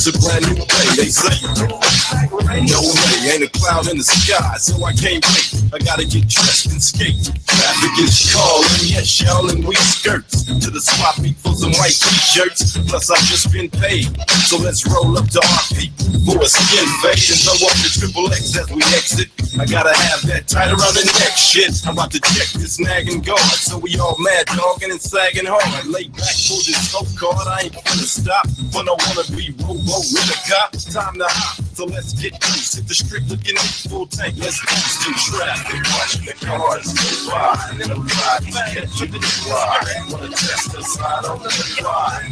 It's a brand new day, they say. No way, ain't a cloud in the sky, so I can't wait. I gotta get dressed and skate. Traffic is calling, yes, y'all in weak skirts. To the spot meet for some white t-shirts. Plus I've just been paid, so let's roll up to our people for a skin fade and throw up the triple X as we exit. I gotta have that tight around the neck shit. I'm about to check this nagging guard, so we all mad dogging and sagging hard. Lay back for this smoke card, I ain't gonna stop. But I wanna be robo with a cop. Time to hop, so let's get loose. Hit the strip looking at full tank. Let's boost to traffic, watching the cars go by. And then I'm riding, catching the ride. Wanna test the side on the ride.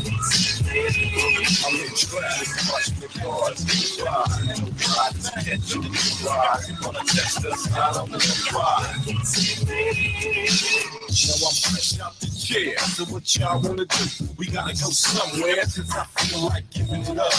I'm in traffic, watching the cars go by. And I'm riding, catching the ride. Wanna test the side on the ride. Now I'm fresh out the chair, so what y'all wanna do? We gotta go somewhere, cause I feel like giving it up.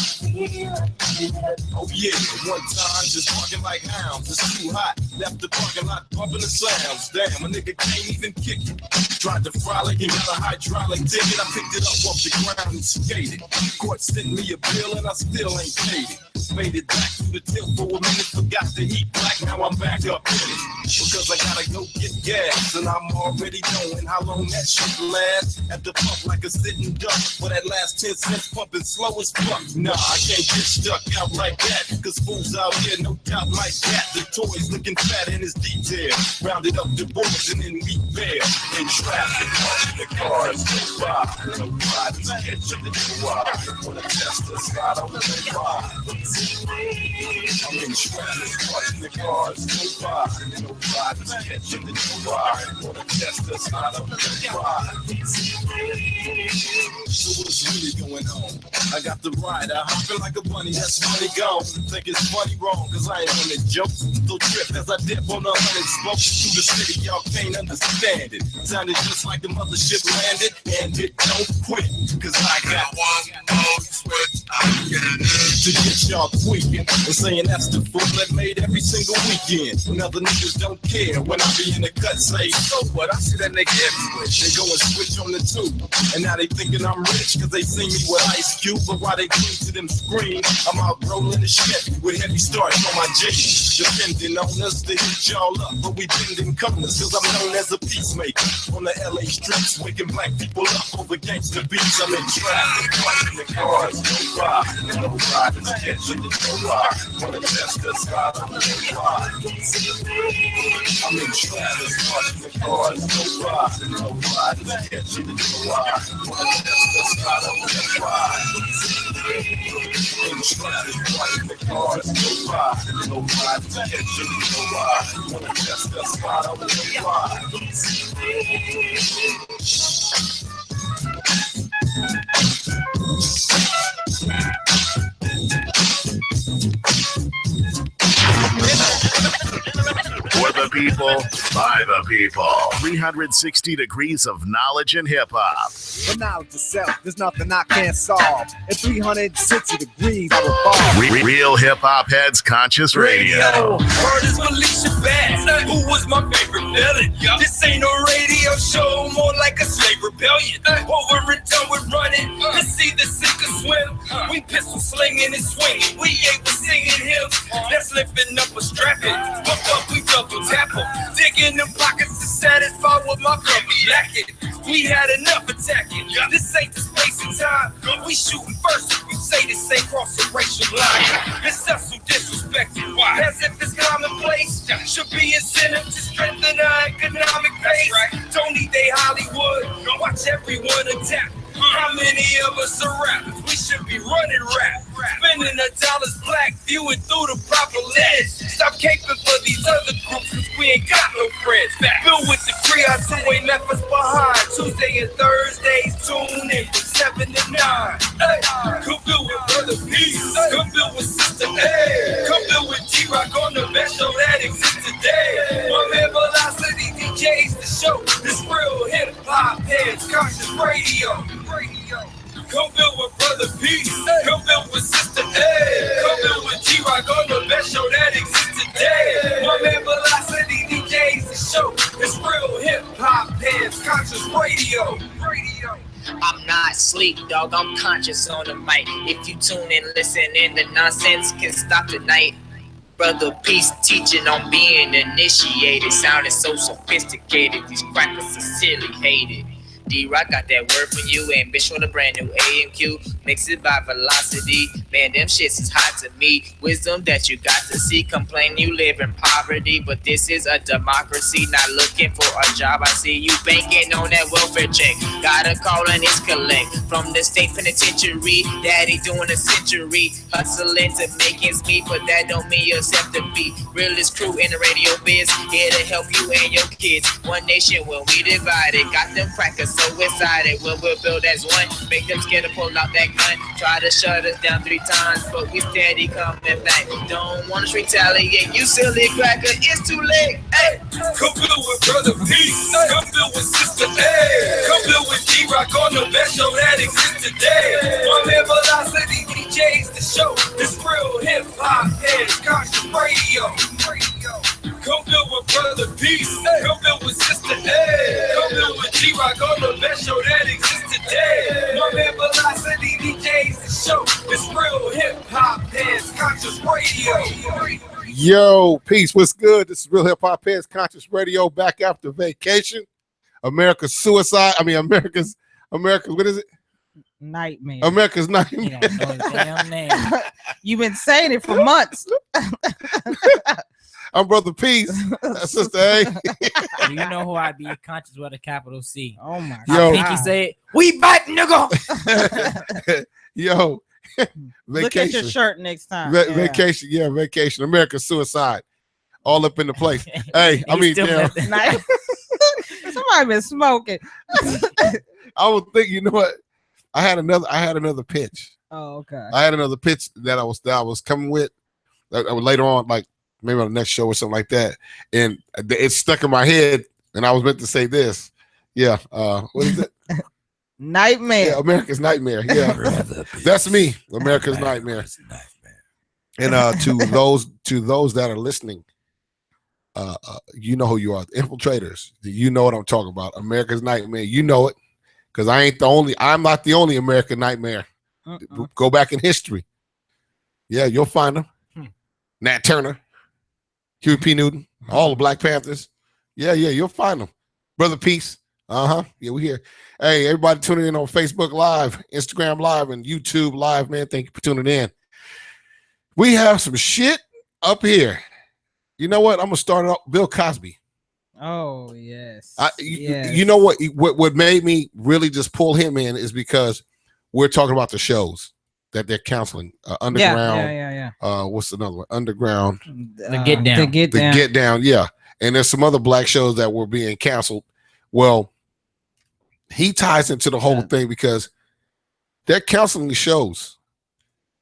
Oh yeah, one time just walking like hounds, it's too hot. Left the parking lot bumping the sounds. Damn, a nigga can't even kick it. Tried to frolic and got a hydraulic ticket. I picked it up off the ground and skated. Court sent me a bill and I still ain't paid it. Made it back to the till for a minute, forgot to eat black, now I'm back up in it. Because I gotta go get gas, and I'm already knowing how long that shit lasts. At the pump like a sitting duck, for that last 10 cents pumping slow as fuck. Nah, I can't get stuck out like that, cause fools out here no doubt like that. The toys looking fat in his detail. Rounded up the boys and then we bail. In traffic, watching the cars go by. No riders catching the ride. Wanna test the slide on the ride. I'm in traffic, watching the cars go by. No riders catching the ride. Wanna test the slide on the ride. So what's really going on? I got the ride, I hopping like a bunny, that's money gone. Think it's funny wrong, cause I ain't on the joke. So trip as I dip on the 100 smoke through the city, y'all can't understand it. Sounded just like the mothership landed, and it don't quit. Cause I got one more switch, I'm getting it. To get y'all tweaking, and saying that's the fool that made every single weekend. When other niggas don't care, when I be in the cut, say, so what? I see that nigga everywhere. They go and switch on the two, and now they thinking I'm rich, cause they see me with Ice Cube. But while they cling to them scream, I'm out rolling the shit with heavy starts on my jeans. Depending on us to hit y'all up, but we bending corners, cause I'm known as a peacemaker. On the LA streets, waking black people up over gangsta beats. I'm in traffic, watching the cars go by. No riders catching the ride. Wanna test the slide on the ride. I'm in traffic, watching the cars go by. No riders catching the ride. Wanna test the slide on the ride. In traffic, watching the cars go by. No riders catching the ride. Wanna test the slide on the ride. For the people, by the people. 360 degrees of knowledge in hip-hop. The knowledge itself, there's nothing I can't solve. At 360 degrees, I revolve. Real hip-hop heads, Conscious Radio. Word is Felicia Bass, who was my favorite villain. This ain't a radio show, more like a slave rebellion. Over and done with running, let's either sink or swim. We pistol slinging and swinging, we ain't singing hymns. That's lifting up a strapping. Hook up, we double tap 'em. Digging them pockets to satisfy what my cup be lacking. We had enough attacking. This ain't the space and time. We shooting first if you say this ain't crossing racial lines. It's us who disrespected. As if it's commonplace. Should be incentive to strengthen our economic base. Don't need they Hollywood. Watch everyone attack. How many of us are rappers? We should be running rap. Spending the dollars black, viewing through the proper lens. Stop caping for these other groups, cause we ain't got no friends. Filled with the trios who ain't left us behind. Tuesday and Thursdays, tune in from 7 to 9. Hey, come build with Brother Peace. Come build with Sister A. Come build with T-Rock on the best show that exists today. My man Velocity DJs the show. This real hip-hop heads, Conscious Radio. Come build with Brother Peace. Come build with Sister A. Come build with T-Rock on the best show that exists today. My man Velocity DJs the show. It's real hip-hop heads, Podcast Conscious Radio. I'm not sleep, dog. I'm conscious on the mic. If you tune in, listen in, the nonsense can stop tonight. Brother Peace teaching on being initiated. Sounding so sophisticated. These crackers are silly, hated. D-Rock got that word for you. Ambition on a brand new AMQ. Mix it by velocity. Man, them shits is hot to me. Wisdom that you got to see. Complain you live in poverty, but this is a democracy. Not looking for a job. I see you banking on that welfare check. Got a call and it's collect from the state penitentiary. Daddy doing a century. Hustling to make ends meet, but that don't mean you accept the beat. Realest crew in the radio biz. Here to help you and your kids. One nation when we divided. Got them crackers so excited when we'll build as one. Make them scared to pull out that gun. Try to shut us down 3 times, but we steady coming back. Don't want to retaliate, you silly cracker, it's too late. Hey, come build with Brother Peace. Come build with Sister A. Come build with D-Rock on the best show that exists today. One man velocity DJs the show. This real hip hop heads, Conscious Radio. Come build with Brother Peace. Come build with Sister A. Come build with D-Rock on the best show that exists today. One man velocity DJs the show. This real hip hop heads, Conscious Radio. Yo, peace. What's good? This is Real Hip Hop Heads Conscious Radio back after vacation. America's suicide. I mean, America's what is it? Nightmare. America's nightmare. You don't know the damn name. You've been saying it for months. I'm Brother Peace. Sister A. You know who I be? Conscious with a capital C. Oh my Yo. God. Pinky say, "We back, nigga." Yo, Look at your vacation. shirt next time. Vacation. Yeah, vacation. America's suicide. All up in the place. Hey, I mean, Still yeah, Nice. Somebody been smoking. I would think, you know what? I had another pitch. Oh, okay. I had another pitch that I was coming with later on, like maybe on the next show or something like that, and it stuck in my head, and I was meant to say this. Yeah, what is it? Nightmare. Yeah, America's Nightmare. Yeah, that's me. America's Nightmare. And to those that are listening, you know who you are, the infiltrators. You know what I'm talking about. America's Nightmare. You know it, because I'm not the only American Nightmare. Go back in history. Yeah, you'll find them. Nat Turner, Huey P. Newton, all the Black Panthers. Yeah, you'll find them. Brother Peace. Yeah, we here. Hey, everybody tuning in on Facebook Live, Instagram Live, and YouTube Live, man. Thank you for tuning in. We have some shit up here. You know what? I'm gonna start off Bill Cosby. Oh yes. Yes. You know what made me really just pull him in is because we're talking about the shows that they're canceling. Underground. Yeah. What's another one? Underground. The Get Down. The Get Down. Yeah. And there's some other black shows that were being canceled. Well, he ties into the whole thing because they're canceling the shows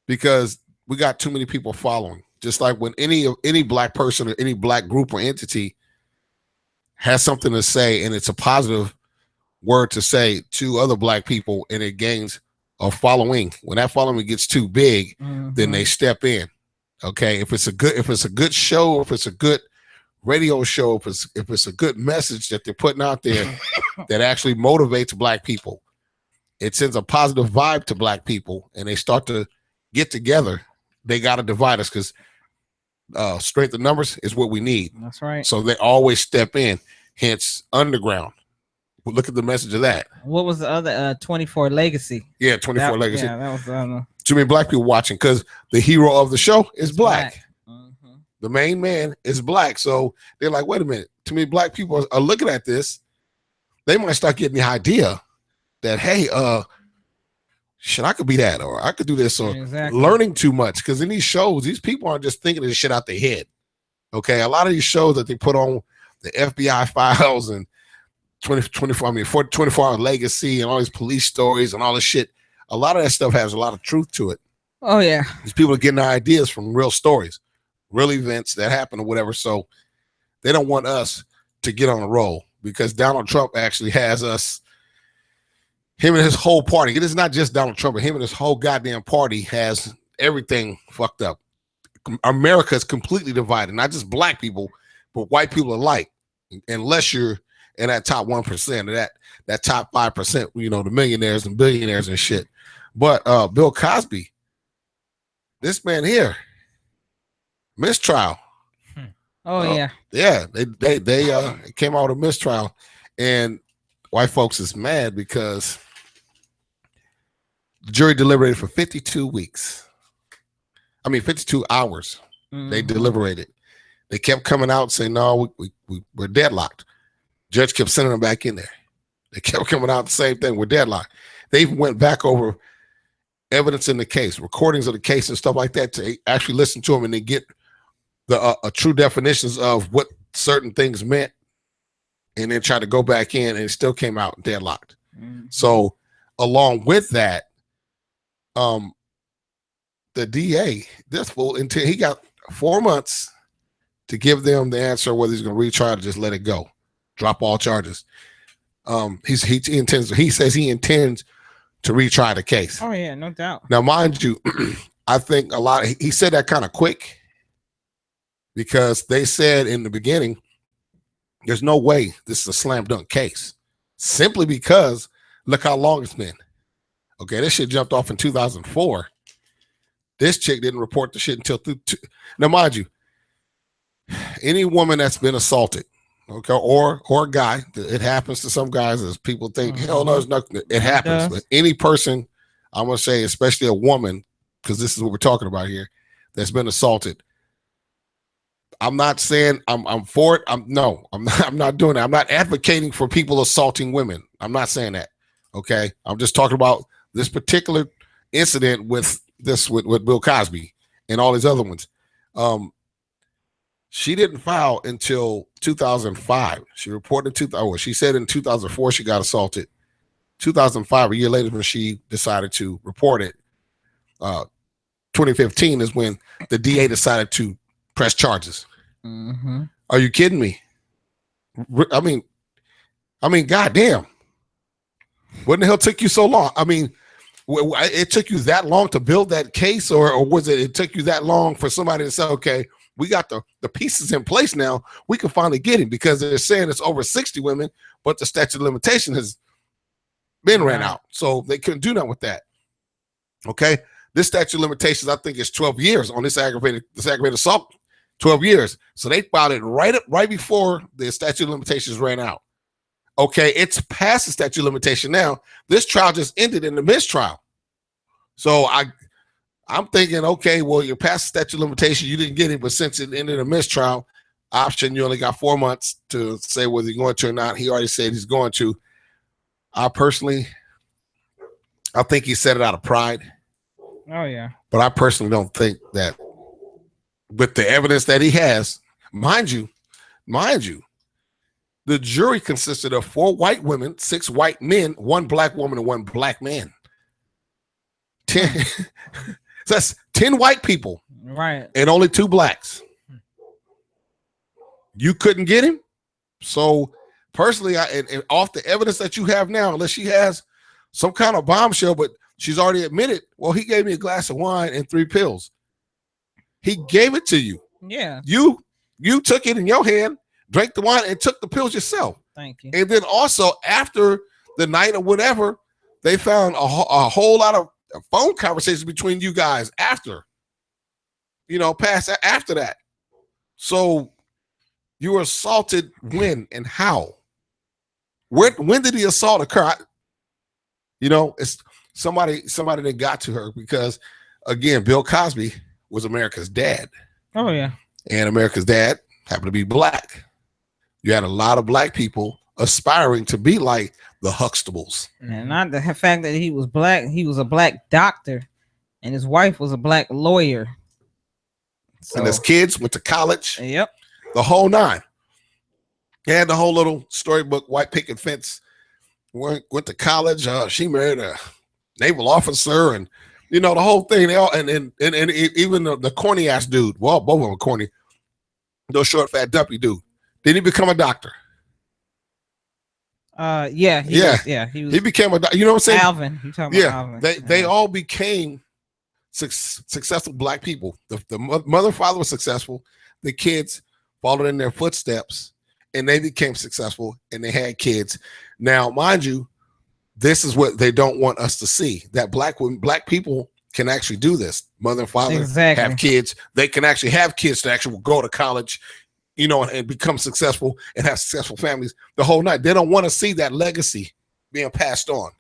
because we got too many people following. Just like when any black person or any black group or entity has something to say and it's a positive word to say to other black people and it gains a following. When that following gets too big, then they step in. Okay, if it's a good show, if it's a good radio show, if it's a good message that they're putting out there that actually motivates black people, it sends a positive vibe to black people, and they start to get together. They got to divide us because strength of numbers is what we need. That's right. So they always step in. Hence, Underground. Look at the message of that. What was the other 24 Legacy? Yeah, 24 Legacy. Yeah, that was Too many black people watching because the hero of the show is black. The main man is black. So they're like, wait a minute. Too many black people are looking at this. They might start getting the idea that, hey, shit, I could be that, or I could do this, or learning too much. Because in these shows, these people aren't just thinking of this shit out their head. Okay, a lot of these shows that they put on the FBI files and 24-hour Legacy and all these police stories and all this shit, a lot of that stuff has a lot of truth to it. Oh, yeah. These people are getting their ideas from real stories, real events that happen or whatever. So they don't want us to get on a roll because Donald Trump actually has us, him and his whole party. It is not just Donald Trump, but him and his whole goddamn party has everything fucked up. America is completely divided, not just black people, but white people alike. Unless you're and that top 1% of that top 5%, you know, the millionaires and billionaires and shit. But Bill Cosby, this man here, mistrial. Oh yeah. Yeah, they came out with a mistrial, and white folks is mad because the jury deliberated for 52 weeks. I mean, 52 hours. They deliberated. They kept coming out saying, no, we're deadlocked. Judge kept sending them back in there. They kept coming out the same thing. We're deadlocked. They even went back over evidence in the case, recordings of the case and stuff like that to actually listen to them and then get the true definitions of what certain things meant, and then try to go back in, and it still came out deadlocked. So along with that, the DA, this fool, until he got 4 months to give them the answer whether he's going to retry or just let it go, drop all charges. He says he intends to retry the case. Oh yeah, no doubt. Now, mind you, I think he said that kind of quick because they said in the beginning, there's no way this is a slam dunk case, simply because look how long it's been. Okay, this shit jumped off in 2004. This chick didn't report the shit until now, mind you, any woman that's been assaulted, okay, or a guy, it happens to some guys as people think, hell no, it's nothing. It happens. But any person, I'm gonna say, especially a woman, because this is what we're talking about here, that's been assaulted. I'm not saying I'm for it. I'm not doing that. I'm not advocating for people assaulting women. I'm not saying that. Okay. I'm just talking about this particular incident with Bill Cosby and all these other ones. She didn't file until 2005. She reported she said in 2004 she got assaulted. 2005, a year later, when she decided to report it. 2015 is when the DA decided to press charges. Are you kidding me? I mean, goddamn. What in the hell took you so long? I mean, it took you that long to build that case, or was it took you that long for somebody to say, okay, we got the pieces in place now, we can finally get him, because they're saying it's over 60 women, but the statute of limitation has been ran out. So they couldn't do nothing with that. Okay. This statute of limitations, I think, is 12 years on this aggravated assault. 12 years. So they filed it right before the statute of limitations ran out. Okay, it's past the statute of limitation now. This trial just ended in the mistrial. So I'm thinking, okay, well, you're past the statute of limitation. You didn't get it, but since it ended in a mistrial option, you only got 4 months to say whether you're going to or not. He already said he's going to. I think he said it out of pride. Oh, yeah. But I personally don't think that with the evidence that he has, mind you, the jury consisted of 4 white women, 6 white men, 1 black woman, and 1 black man. 10. That's 10 white people. Right. And only 2 blacks. You couldn't get him. So personally, and off the evidence that you have now, unless she has some kind of bombshell, but she's already admitted, well, he gave me a glass of wine and 3 pills. He gave it to you. Yeah. You took it in your hand, drank the wine, and took the pills yourself. Thank you. And then also after the night or whatever, they found a whole lot of phone conversations between you guys after, past after that. So you were assaulted when and how? When did the assault occur? It's somebody that got to her, because again, Bill Cosby was America's dad. Oh yeah. And America's dad happened to be black. You had a lot of black people aspiring to be like the Huxtables. And not the fact that he was black, he was a black doctor, and his wife was a black lawyer. So, and his kids went to college. Yep. The whole 9. They had the whole little storybook, white picket fence. Went to college. She married a naval officer, and the whole thing. They all and even the corny ass dude. Well, both of them were corny. No short, fat, dumpy dude. Did he become a doctor? Yeah. He became a doctor. You know what I'm saying? Alvin. You talking about Alvin? They all became successful black people. The mother and father was successful. The kids followed in their footsteps, and they became successful and they had kids. Now, mind you, this is what they don't want us to see, that black people can actually do this. Mother and father have kids. They can actually have kids to actually go to college, you know, and become successful and have successful families the whole night. They don't want to see that legacy being passed on.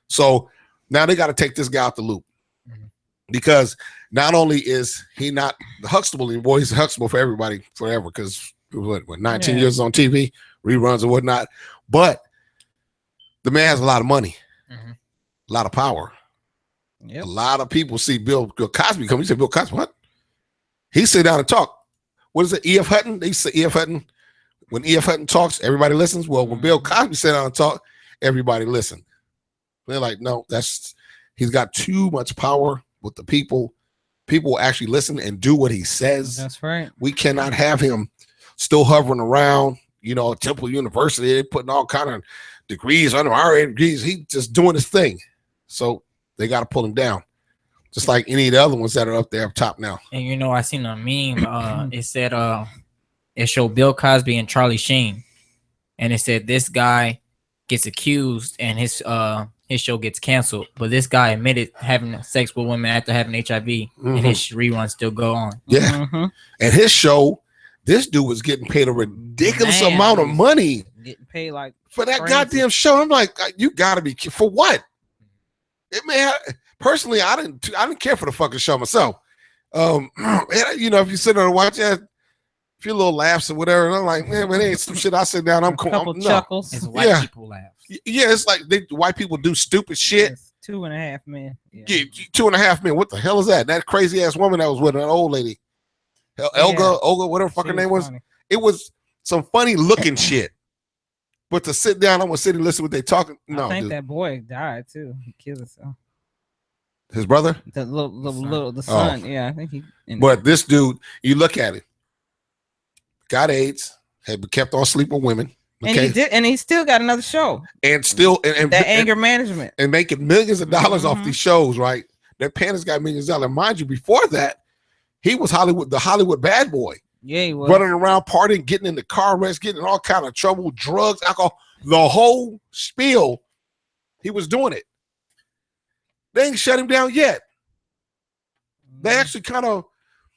So now they got to take this guy out the loop, because not only is he not Huxtable anymore, he's Huxtable for everybody forever, because what 19 years on TV, reruns and whatnot. But the man has a lot of money, a lot of power. Yep. A lot of people see Bill Cosby come. He said, Bill Cosby, what? He sit down and talk. What is it, E.F. Hutton? They say E.F. Hutton. When E.F. Hutton talks, everybody listens. Well, when Bill Cosby sat down and talk, everybody listened. They're like, no, he's got too much power with the people. People actually listen and do what he says. That's right. We cannot have him still hovering around, you know, Temple University. They're putting all kind of degrees under our degrees. He just doing his thing. So they got to pull him down, just like any of the other ones that are up there up top now. And you know, I seen a meme. It said, it showed Bill Cosby and Charlie Sheen, and it said this guy gets accused and his show gets canceled, but this guy admitted having sex with women after having HIV, and his reruns still go on. Yeah, and his show, this dude was getting paid a ridiculous amount of money. Getting paid like for that goddamn show. I'm like, you got to be for what? It may personally, I didn't care for the fucking show myself. You know, if you sit there and watch it, a few little laughs or whatever, and I'm like, man, it ain't some shit. I sit down, I'm cool. Couple chuckles. It's white people laugh. Yeah, it's like white people do stupid shit. Yes, 2.5 Men. Yeah, 2.5 Men. What the hell is that? That crazy ass woman that was with an old lady, Olga, whatever fucking name was. It was some funny looking shit. But to sit down, I'm gonna sit and listen to what they talking. No, I think that boy died too. He killed himself. His brother, the son. Yeah, I think he. But this dude, you look at it, got AIDS, had been kept on sleeping with women. And he did, and he still got another show. And still, and that anger management, and making millions of dollars off these shows, right? That Panda's got millions of dollars. Mind you, before that, he was the Hollywood bad boy. Yeah, he was running around, partying, getting in the car wrecks, getting in all kind of trouble, drugs, alcohol, the whole spiel. He was doing it. They ain't shut him down yet. They actually kind of,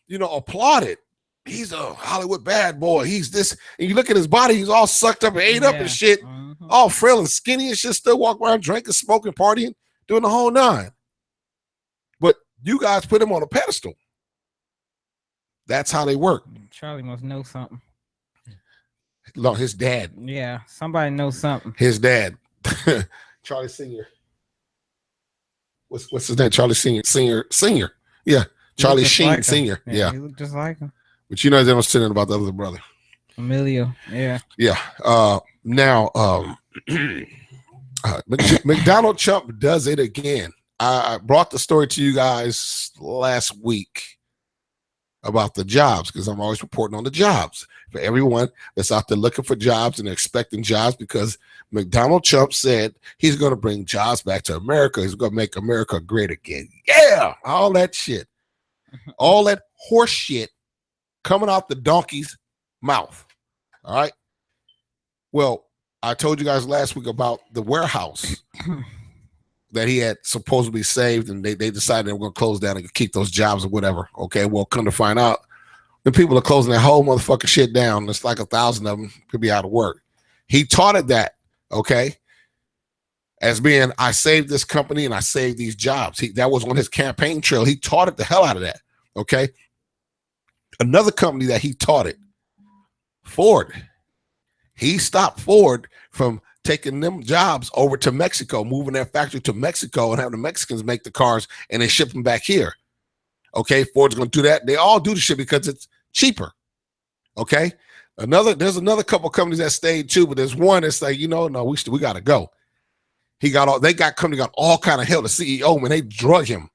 you know, applauded. He's a Hollywood bad boy. He's this, and you look at his body, he's all sucked up and ate up and shit, all frail and skinny and shit, still walk around drinking, smoking, partying, doing the whole nine. But you guys put him on a pedestal. That's how they work. Charlie must know something. No, his dad. Yeah, somebody knows something. His dad, Charlie Senior. What's his name? Charlie Senior. Yeah, Charlie Sheen like Senior. Yeah, he looked just like him. But you know they don't say anything about the other brother, Emilio. Yeah. Yeah. Now, McDonald Trump does it again. I brought the story to you guys last week about the jobs, because I'm always reporting on the jobs for everyone that's out there looking for jobs and expecting jobs, because McDonald Trump said he's going to bring jobs back to America. He's going to make America great again. Yeah, all that shit, all that horse shit coming out the donkey's mouth. All right. Well, I told you guys last week about the warehouse that he had supposedly saved, and they decided they were going to close down and keep those jobs or whatever. Okay, well, come to find out, the people are closing that whole motherfucking shit down. It's like 1,000 of them could be out of work. He touted that, okay, as being, I saved this company and I saved these jobs. That was on his campaign trail. He touted the hell out of that, okay? Another company that he touted, Ford. He stopped Ford from taking them jobs over to Mexico, moving their factory to Mexico and having the Mexicans make the cars and then ship them back here. Okay, Ford's going to do that. They all do the shit because it's cheaper. Okay, there's another couple companies that stayed too, but there's one that's like, no, we got to go. They got all kind of hell. The CEO, man, they drug him.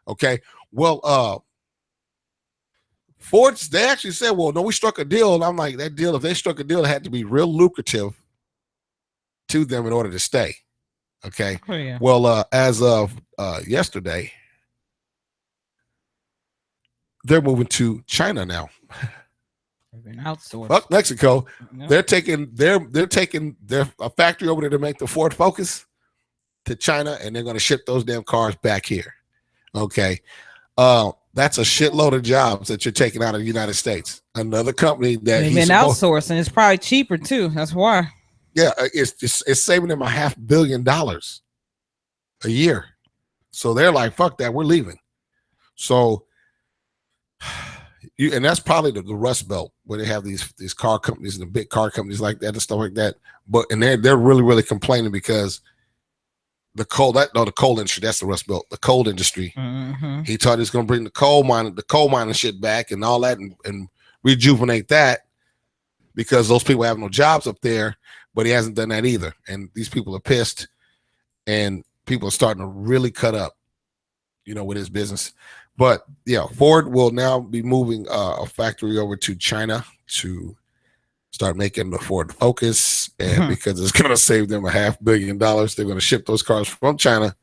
Okay, well, Ford's, they actually said, well, no, we struck a deal. And I'm like, that deal, if they struck a deal, it had to be real lucrative to them in order to stay. Okay. Oh, yeah. Well, as of yesterday, they're moving to China now. Been outsourced. Fuck Mexico. Yeah. They're taking their a factory over there to make the Ford Focus to China, and they're going to ship those damn cars back here. Okay, that's a shitload of jobs that you're taking out of the United States. Another company that They've been outsourcing. It's probably cheaper too. That's why. Yeah, it's saving them $500 million a year. So they're like, fuck that, we're leaving. So and that's probably the Rust Belt where they have these car companies and the big car companies like that and stuff like that. But and they're really complaining because the coal industry, that's the Rust Belt, the coal industry. Mm-hmm. He thought he was gonna bring the coal mining shit back and all that and rejuvenate that because those people have no jobs up there, but he hasn't done that either. And these people are pissed and people are starting to really cut up, with his business. But yeah, Ford will now be moving a factory over to China to start making the Ford Focus, and because it's going to save them $500 million, they're going to ship those cars from China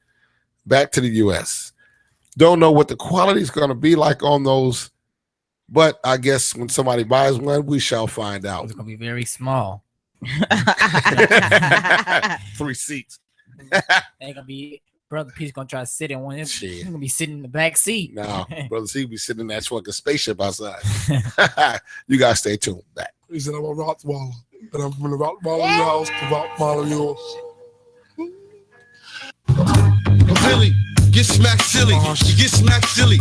back to the U.S. Don't know what the quality is going to be like on those, but I guess when somebody buys one, we shall find out. It's going to be very small. 3 seats. Ain't going to be. Brother P's gonna try to sit in one. He's gonna be sitting in the back seat. No, Brother C be sitting in that fucking spaceship outside. You guys stay tuned. Back. He said I'm a Rottweiler, and I'm from the Rottweiler house to Rottweiler yours. Billy, get smacked silly. You get smacked silly.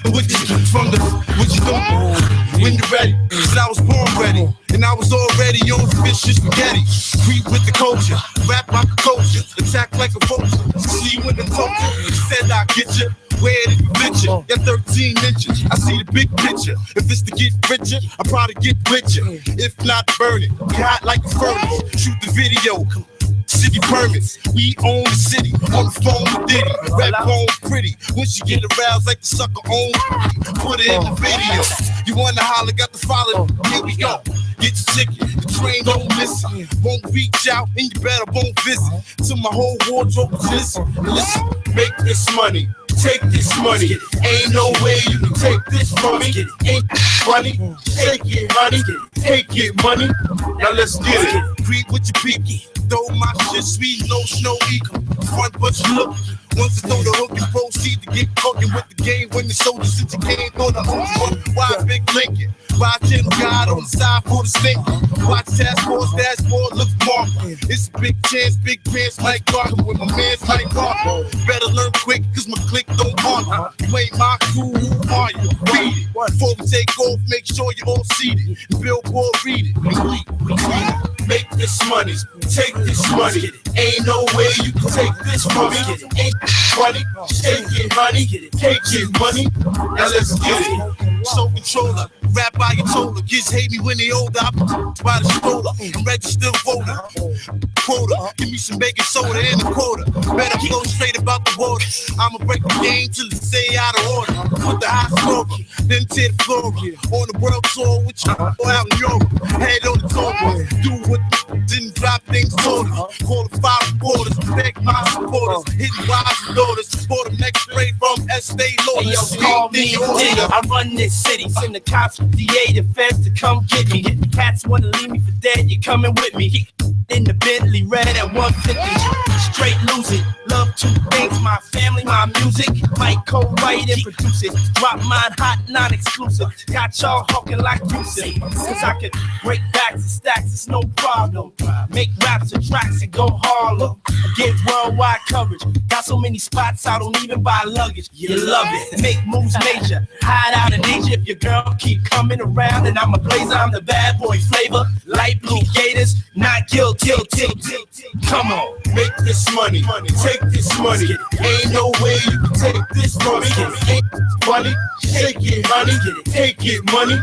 With this from the what you don't when you're ready. Cause I was born ready. And I was already on fish and spaghetti. Creep with the culture, rap like a culture, attack like a vulture. See when the culture said I get you. Where did you picture? You're 13 inches. I see the big picture. If it's to get richer, I probably get richer. If not, burn it. Be hot like a furnace. Shoot the video. City permits, we own the city. On the phone with Diddy, rap home pretty. Once you get aroused like the sucker on, put it in the video. You wanna holler, got the follow. Here we go. Get your ticket, the train don't miss it. Won't reach out, and you better won't visit. Till my whole wardrobe is listen, make this money. Take this money. Ain't no way you can take this from me. Ain't funny. Take it, honey. Take it, money. Now let's get it. Creep with your peep. Throw my shit sweet, no snow equal. Front but you look. Once you throw the hook and proceed to get cooking with the game. When the soldier since you can't throw the hook. Why Big Lincoln? Why General God on the side for the stink? Watch task force dashboard look marked. It's a big chance, big pants like Garden with my man's like Garden. Better learn quick, cause my click don't honor. You ain't my crew, who are you? Read it. Before we take off, make sure you're all seated. Billboard, read it. Make this money. Take this money. Ain't no way you can take this from me. Ain't funny. Take it, honey. Take it, money. Now let's get it. So controller. Rap by your toller. Kids hate me when they older. I by the stroller. I'm registered voter. Quota. Give me some baking soda and a quota. Better go straight about the water. I'ma break the game till it stay out of order. Put the high score, then tear the floor. On the world tour with you out in Europe. Head on the top. Do what didn't drop things told us. Call the 5 reporters. Beg my supporters. Hitting wives and daughters. For the next spray from Estee Lauder. Hey, yo, call me Diddy. I run this city. Send the cops, DA, the feds to come get me. If the cats wanna leave me for dead, you coming with me. In the Bentley, red at 150. Straight losing. Love 2 things, my family, my music. Might co-write and produce it. Drop mine hot, non-exclusive. Got y'all hawking like Yusuf. Cause I can break backs and stacks, it's no problem. Make raps and tracks and go Harlem. Get worldwide coverage. Got so many spots, I don't even buy luggage. You love it. Make moves major. Hide out in Asia if your girl keep coming around. And I'm a blazer, I'm the bad boy flavor. Light blue gators, not guilty. Come on, make this money. Take this money. Ain't no way you can take this from me. Ain't funny. Take it, honey. Take it, money.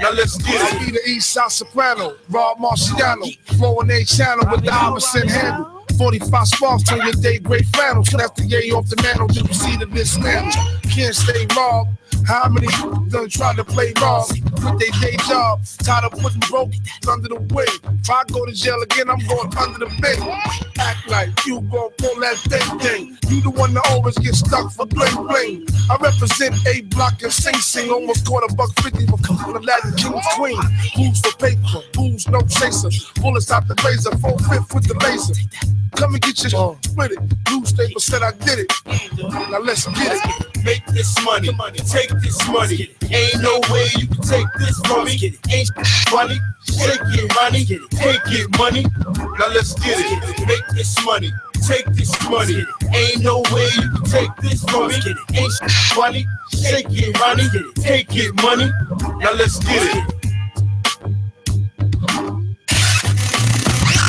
Now let's get it. I be the East Side Soprano, Rob Marciano, flowing A channel with the opposite handle. 45 sparks on your day, great flannel. Snap the yay off the mantle, you see the dismantle. Can't stay robbed. How many done try to play rob? with their day job. Tired of putting broke under the wing. If I go to jail again, I'm going under the bed. Act like you gon' pull that thing. You the one that always get stuck for bling bling. I represent A Block and Sing Sing. Almost caught $150 for the Latin King's queen. Booze for paper, booze no chaser. Bullets out the razor, 4/5 with the laser. Come and get your split it. Newspaper said I did it. Now let's get it. Make this money, take this money. Ain't no way you can take this from me. Ain't funny, shake it, money, take it, money. Now let's get it. Make this money, take this money. Ain't no way you can take this from me. Ain't funny, shake it, money, take it, money. Now let's get it.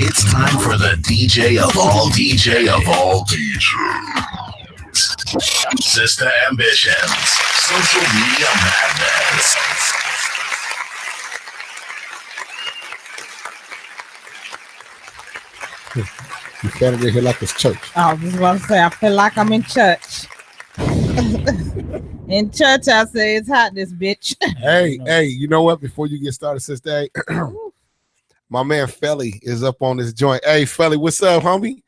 It's time for the DJ of all DJs. Sister Ambitions, Social Media Madness. You standing here like it's church. I was just about to say, I feel like I'm in church. In church, I say it's hot, this bitch. Hey, you know what? Before you get started, Sister A, my man Felly is up on this joint. Hey, Felly, what's up, homie?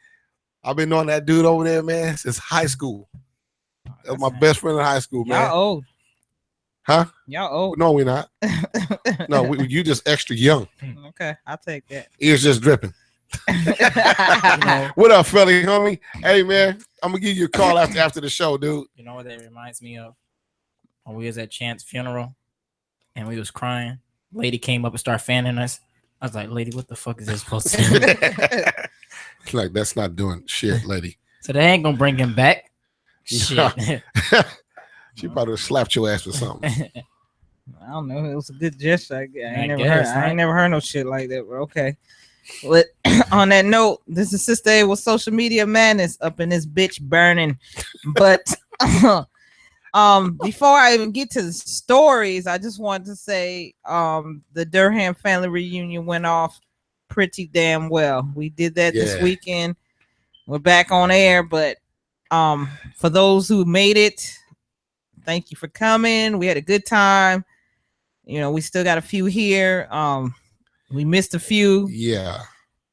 I've been knowing that dude over there, man, since high school. That was my best friend in high school, man. Y'all old. Huh? Y'all old. No, we're not. No, you just extra young. Okay, I'll take that. Ears just dripping. What up, Felly, homie? Hey, man, I'm gonna give you a call after the show, dude. You know what that reminds me of? When we was at Chant's funeral and we was crying. Lady came up and started fanning us. I was like, lady, what the fuck is this supposed to do? Like, that's not doing shit, lady. So they ain't gonna bring him back. Shit. She probably slapped your ass with something. I don't know. It was a good gesture. I ain't I never heard no shit like that. But okay. But on that note, this is Sister A with Social Media Madness up in this bitch burning. But before I even get to the stories, I just wanted to say the Durham family reunion went off pretty damn well. We did that this weekend. We're back on air, but for those who made it, thank you for coming. We had a good time. You know, we still got a few here. We missed a few. Yeah.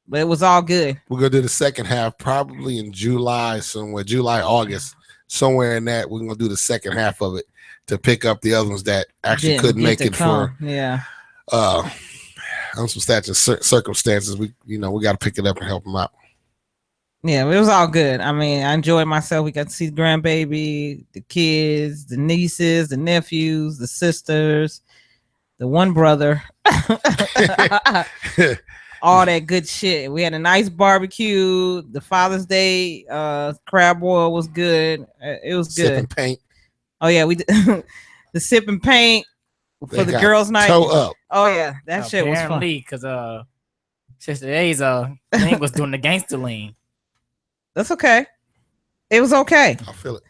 But it was all good. We're gonna do the second half probably in July, somewhere, July, August, somewhere in that. We're gonna do the second half of it to pick up the other ones that actually couldn't make it for on some circumstances. We got to pick it up and help them out. Yeah, it was all good. I mean, I enjoyed myself. We got to see the grandbaby, the kids, the nieces, the nephews, the sisters, the one brother. All that good shit. We had a nice barbecue. The Father's Day crab boil was good. It was good. Sipping paint. Oh yeah, we did the sip and paint for the girls' night. Toe up. Oh yeah, that shit was fun. Because Sister A's thing was doing the gangster lean. That's okay. It was okay. I feel it.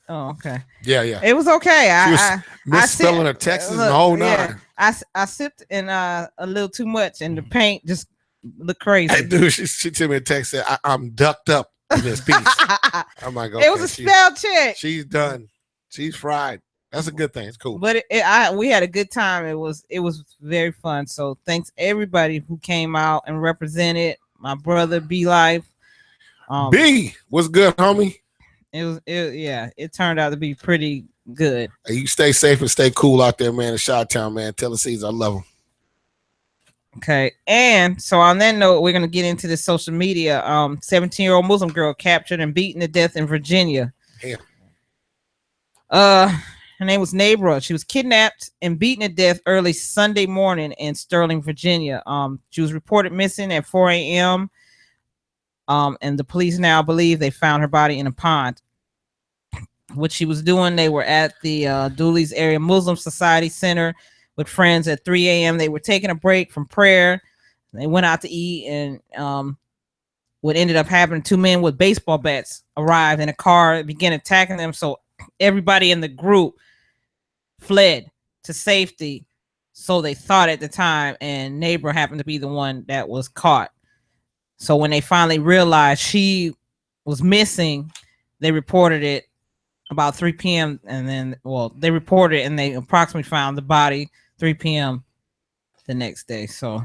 Oh, okay. Yeah. It was okay. I misspelling her Texas and the whole nine. I sipped in a little too much, and the paint just looked crazy. Hey, dude, she sent me a text said I'm ducked up in this piece. I'm like, okay, it was a spell check. She's done. She's fried. That's a good thing. It's cool. But we had a good time. It was very fun. So thanks everybody who came out and represented. My brother B Life. B, what's good, homie? It turned out to be pretty good. Hey, you stay safe and stay cool out there, man. In Chi-Town, man. Tell the C's I love them. Okay, and so on that note, we're gonna get into the social media. 17-year-old Muslim girl captured and beaten to death in Virginia. Damn. Her name was Nabra. She was kidnapped and beaten to death early Sunday morning in Sterling, Virginia. She was reported missing at 4 a.m. And the police now believe they found her body in a pond. What she was doing, they were at the Dooley's Area Muslim Society Center with friends at 3 a.m. They were taking a break from prayer. They went out to eat, and what ended up happening, 2 men with baseball bats arrived in a car and began attacking them. So everybody in the group fled to safety. So they thought at the time, and Nabra happened to be the one that was caught. So when they finally realized she was missing, they reported it about 3 p.m. And then, they reported it, and they approximately found the body 3 p.m. the next day. So,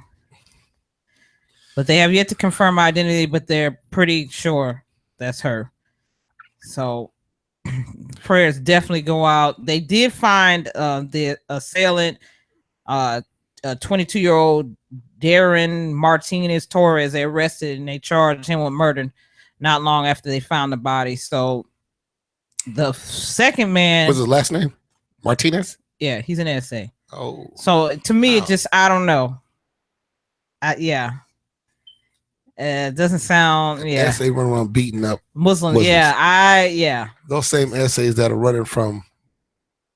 but they have yet to confirm identity, but they're pretty sure that's her. So prayers definitely go out. They did find the assailant, a 22-year-old Darren Martinez Torres. They arrested and they charged him with murder not long after they found the body. So the second man, what's his last name? Martinez? Yeah, he's an SA. Oh. So to me, it just, I don't know. It doesn't sound, SA run around beating up Muslims. Yeah. Those same essays that are running from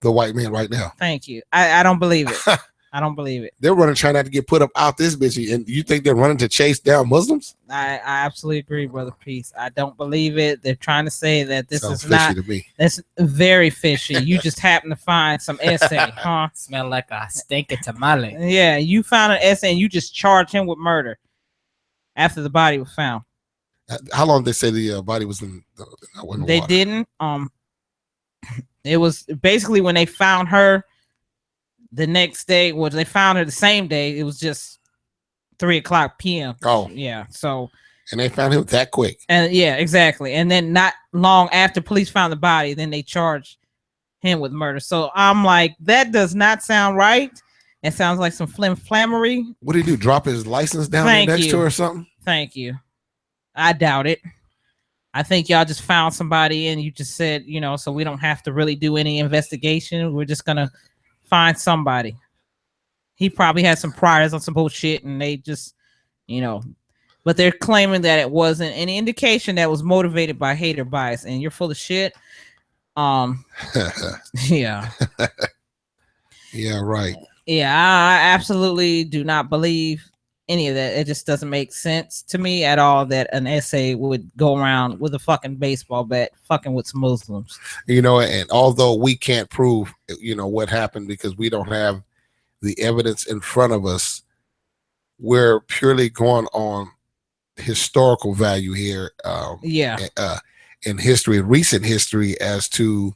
the white man right now. Thank you. I don't believe it. I don't believe it. They're running, trying not to get put up out this bitch. And you think they're running to chase down Muslims? I absolutely agree, Brother Peace. I don't believe it. They're trying to say that this Sounds is not. fishy to me. That's very fishy. You just happen to find some essay, huh? Smell like a stinking tamale. Yeah, you found an essay and you just charged him with murder after the body was found. How long did they say the body was in the They water? didn't. It was basically when they found her the next day. Well, they found her the same day. It was just 3:00 p.m. Oh, yeah. So, and they found him that quick. And yeah, exactly. And then not long after police found the body, then they charged him with murder. So I'm like, that does not sound right. It sounds like some flammery. What did he do? Drop his license down there next to her or something? Thank you. I doubt it. I think y'all just found somebody and you just said, so we don't have to really do any investigation. We're just gonna find somebody. He probably had some priors on some bullshit and they just, but they're claiming that it wasn't any indication that was motivated by hate or bias, and you're full of shit. Yeah. Yeah, right. Yeah, I absolutely do not believe any of that. It just doesn't make sense to me at all that an essay would go around with a fucking baseball bat fucking with some Muslims. And although we can't prove, what happened because we don't have the evidence in front of us, we're purely going on historical value here. In history, recent history, as to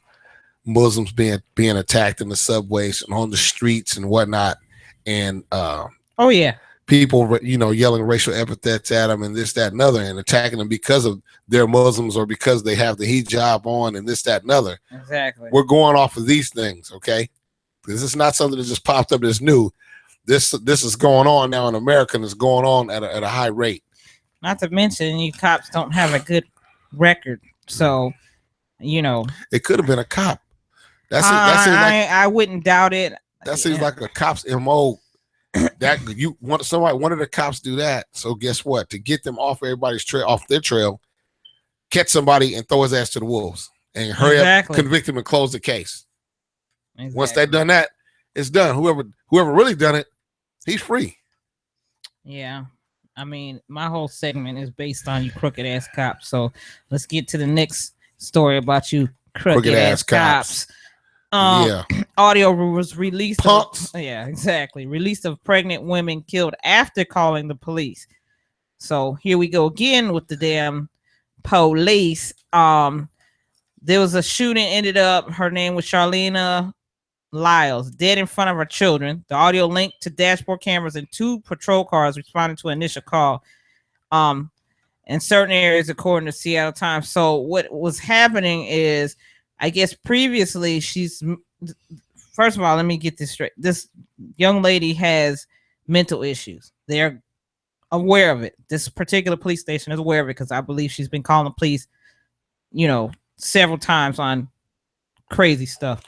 Muslims being attacked in the subways and on the streets and whatnot, and people yelling racial epithets at them and this, that, and other, and attacking them because of they're Muslims or because they have the hijab on and this, that, and other. Exactly. We're going off of these things, okay? This is not something that just popped up that's new. This is going on now in America, and it's going on at a high rate. Not to mention, you cops don't have a good record, so it could have been a cop. I wouldn't doubt it. That seems like a cop's MO. That one of the cops do that. So guess what? To get them off everybody's trail, off their trail, catch somebody and throw his ass to the wolves and hurry up, convict him and close the case. Exactly. Once they've done that, it's done. Whoever really done it, he's free. Yeah. I mean, my whole segment is based on you crooked ass cops. So let's get to the next story about you crooked ass cops. Audio was released. Released of pregnant women killed after calling the police. So here we go again with the damn police. There was a shooting. Ended up, her name was Charlena Lyles, dead in front of her children. The audio linked to dashboard cameras and 2 patrol cars responding to an initial call. In certain areas, according to Seattle Times. So what was happening is, I guess previously first of all, let me get this straight. This young lady has mental issues. They're aware of it. This particular police station is aware of it because I believe she's been calling the police, several times on crazy stuff.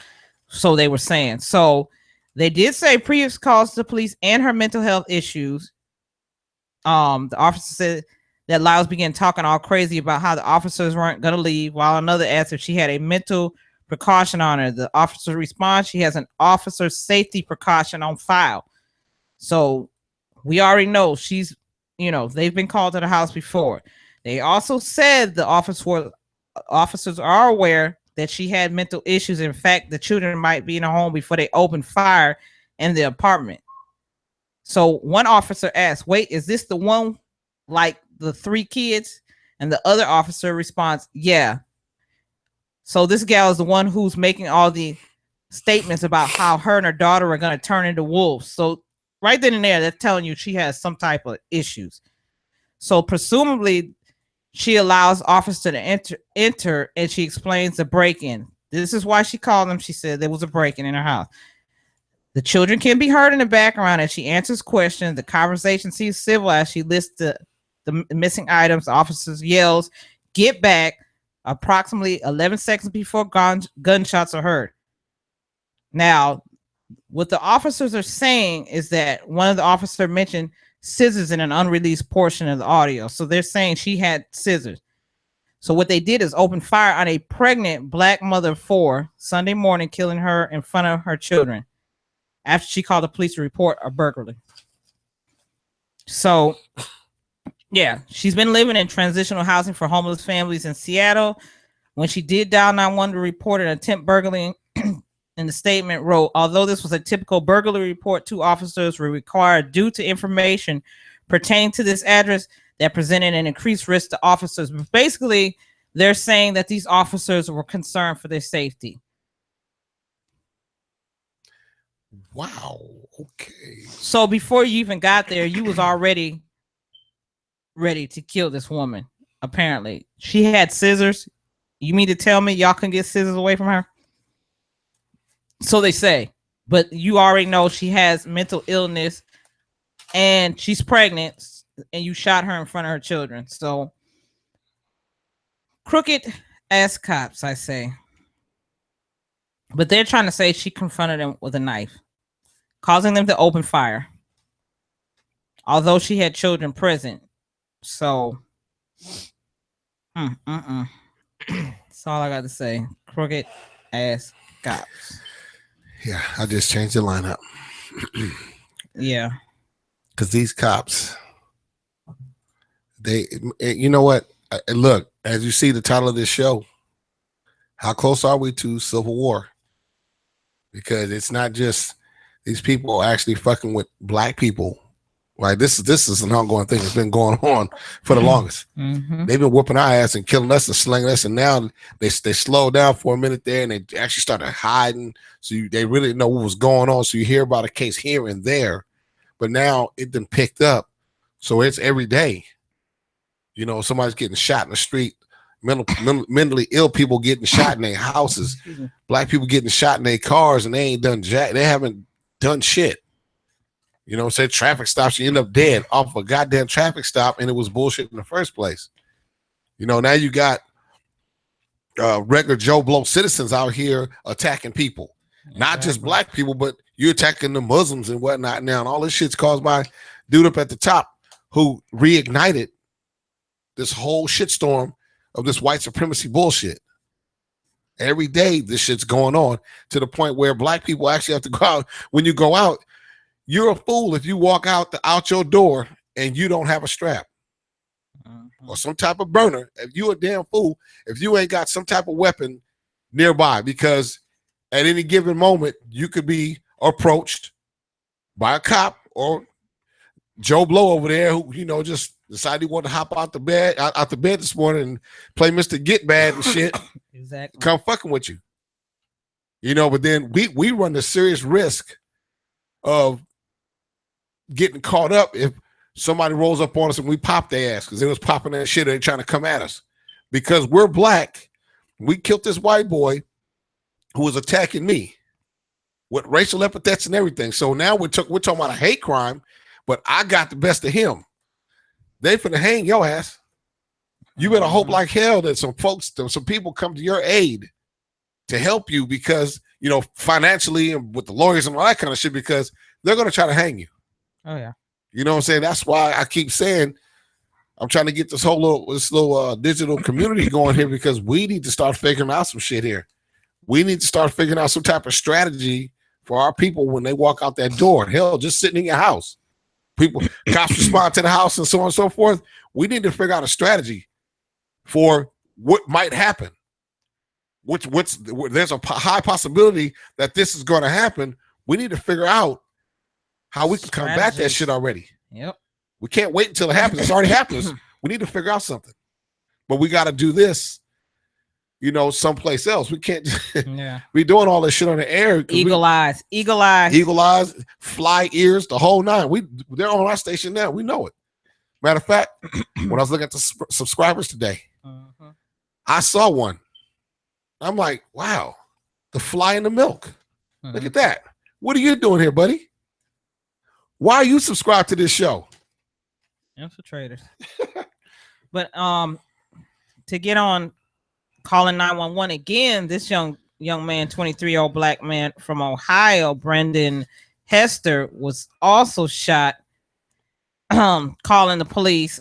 So they were saying. So they did say previous calls to the police and her mental health issues. The officer said that Lyles began talking all crazy about how the officers weren't going to leave, while another asked if she had a mental precaution on her. The officer responds, she has an officer safety precaution on file. So we already know she's, they've been called to the house before. They also said the officers are aware that she had mental issues. In fact, the children might be in a home before they opened fire in the apartment. So one officer asked, wait, is this the one like the 3 kids? And the other officer responds, yeah. So this gal is the one who's making all the statements about how her and her daughter are going to turn into wolves. So right then and there, they're telling you she has some type of issues. So presumably she allows officers to enter and she explains the break-in. This is why she called them. She said there was a break-in in her house. The children can be heard in the background as she answers questions. The conversation seems civil as she lists the missing items. The officers yells, "Get back," approximately 11 seconds before gunshots are heard. Now, what the officers are saying is that one of the officers mentioned scissors in an unreleased portion of the audio. So they're saying she had scissors. So what they did is open fire on a pregnant black mother of 4 Sunday morning, killing her in front of her children after she called the police to report a burglary. So, yeah, she's been living in transitional housing for homeless families in Seattle. When she did dial 911 to report an attempt burglary, in the statement wrote, although this was a typical burglary report, 2 officers were required due to information pertaining to this address that presented an increased risk to officers. But basically, they're saying that these officers were concerned for their safety. Wow. Okay. So before you even got there, you was already ready to kill this woman. Apparently, she had scissors. You mean to tell me y'all can get scissors away from her? So they say, but you already know she has mental illness and she's pregnant and you shot her in front of her children. So crooked ass cops, I say. But they're trying to say she confronted them with a knife, causing them to open fire, although she had children present. So, that's all I got to say. Crooked ass cops. Yeah, I just changed the lineup. Yeah. Because these cops, you know what? Look, as you see the title of this show, how close are we to civil war? Because it's not just these people actually fucking with black people. Right? This is an ongoing thing. It's been going on for the longest. Mm-hmm. They've been whooping our ass and killing us and slinging us, and now they slowed down for a minute there, and they actually started hiding. So they really didn't know what was going on. So you hear about a case here and there, but now it done picked up. So it's every day. You know, somebody's getting shot in the street. Mentally ill people getting shot in their houses. Black people getting shot in their cars, and they ain't done jack. They haven't done shit. You know what I'm saying? Traffic stops, you end up dead off a goddamn traffic stop, and it was bullshit in the first place. You know, now you got regular Joe Blow citizens out here attacking people. Not just black people, but you're attacking the Muslims and whatnot now. And all this shit's caused by dude up at the top who reignited this whole shitstorm of this white supremacy bullshit. Every day this shit's going on to the point where black people actually have to go out. When you go out, you're a fool if you walk out your door and you don't have a strap or some type of burner. If you a damn fool, if you ain't got some type of weapon nearby, because at any given moment you could be approached by a cop or Joe Blow over there who, you know, just decided he wanted to hop out the bed this morning and play Mr. Get Bad and shit. Exactly. Come fucking with you. You know, but then we run the serious risk of getting caught up if somebody rolls up on us and we pop their ass because they was popping that shit and they trying to come at us. Because we're black, we killed this white boy who was attacking me with racial epithets and everything. So now we're talking about a hate crime, but I got the best of him. They finna hang your ass. You better hope like hell that some people come to your aid to help you because, you know, financially and with the lawyers and all that kind of shit, because they're going to try to hang you. Oh, yeah. You know what I'm saying? That's why I keep saying I'm trying to get this little digital community going here, because we need to start figuring out some shit here. We need to start figuring out some type of strategy for our people when they walk out that door. Hell, just sitting in your house. Cops respond to the house and so on and so forth. We need to figure out a strategy for what might happen. There's a high possibility that this is going to happen. We need to figure out how we can combat that shit already. Yep. We can't wait until it happens. It's already happened. We need to figure out something. But we got to do this, someplace else. We can't Yeah. be doing all this shit on the air. Eagle eyes, fly ears, the whole nine. They're on our station now. We know it. Matter of fact, when I was looking at the subscribers today, I saw one. I'm like, wow, the fly in the milk. Look at that. What are you doing here, buddy? Why are you subscribed to this show? Infiltrators. But to get on calling 911 again, this young man, 23-year-old black man from Ohio, Brendan Hester, was also shot calling the police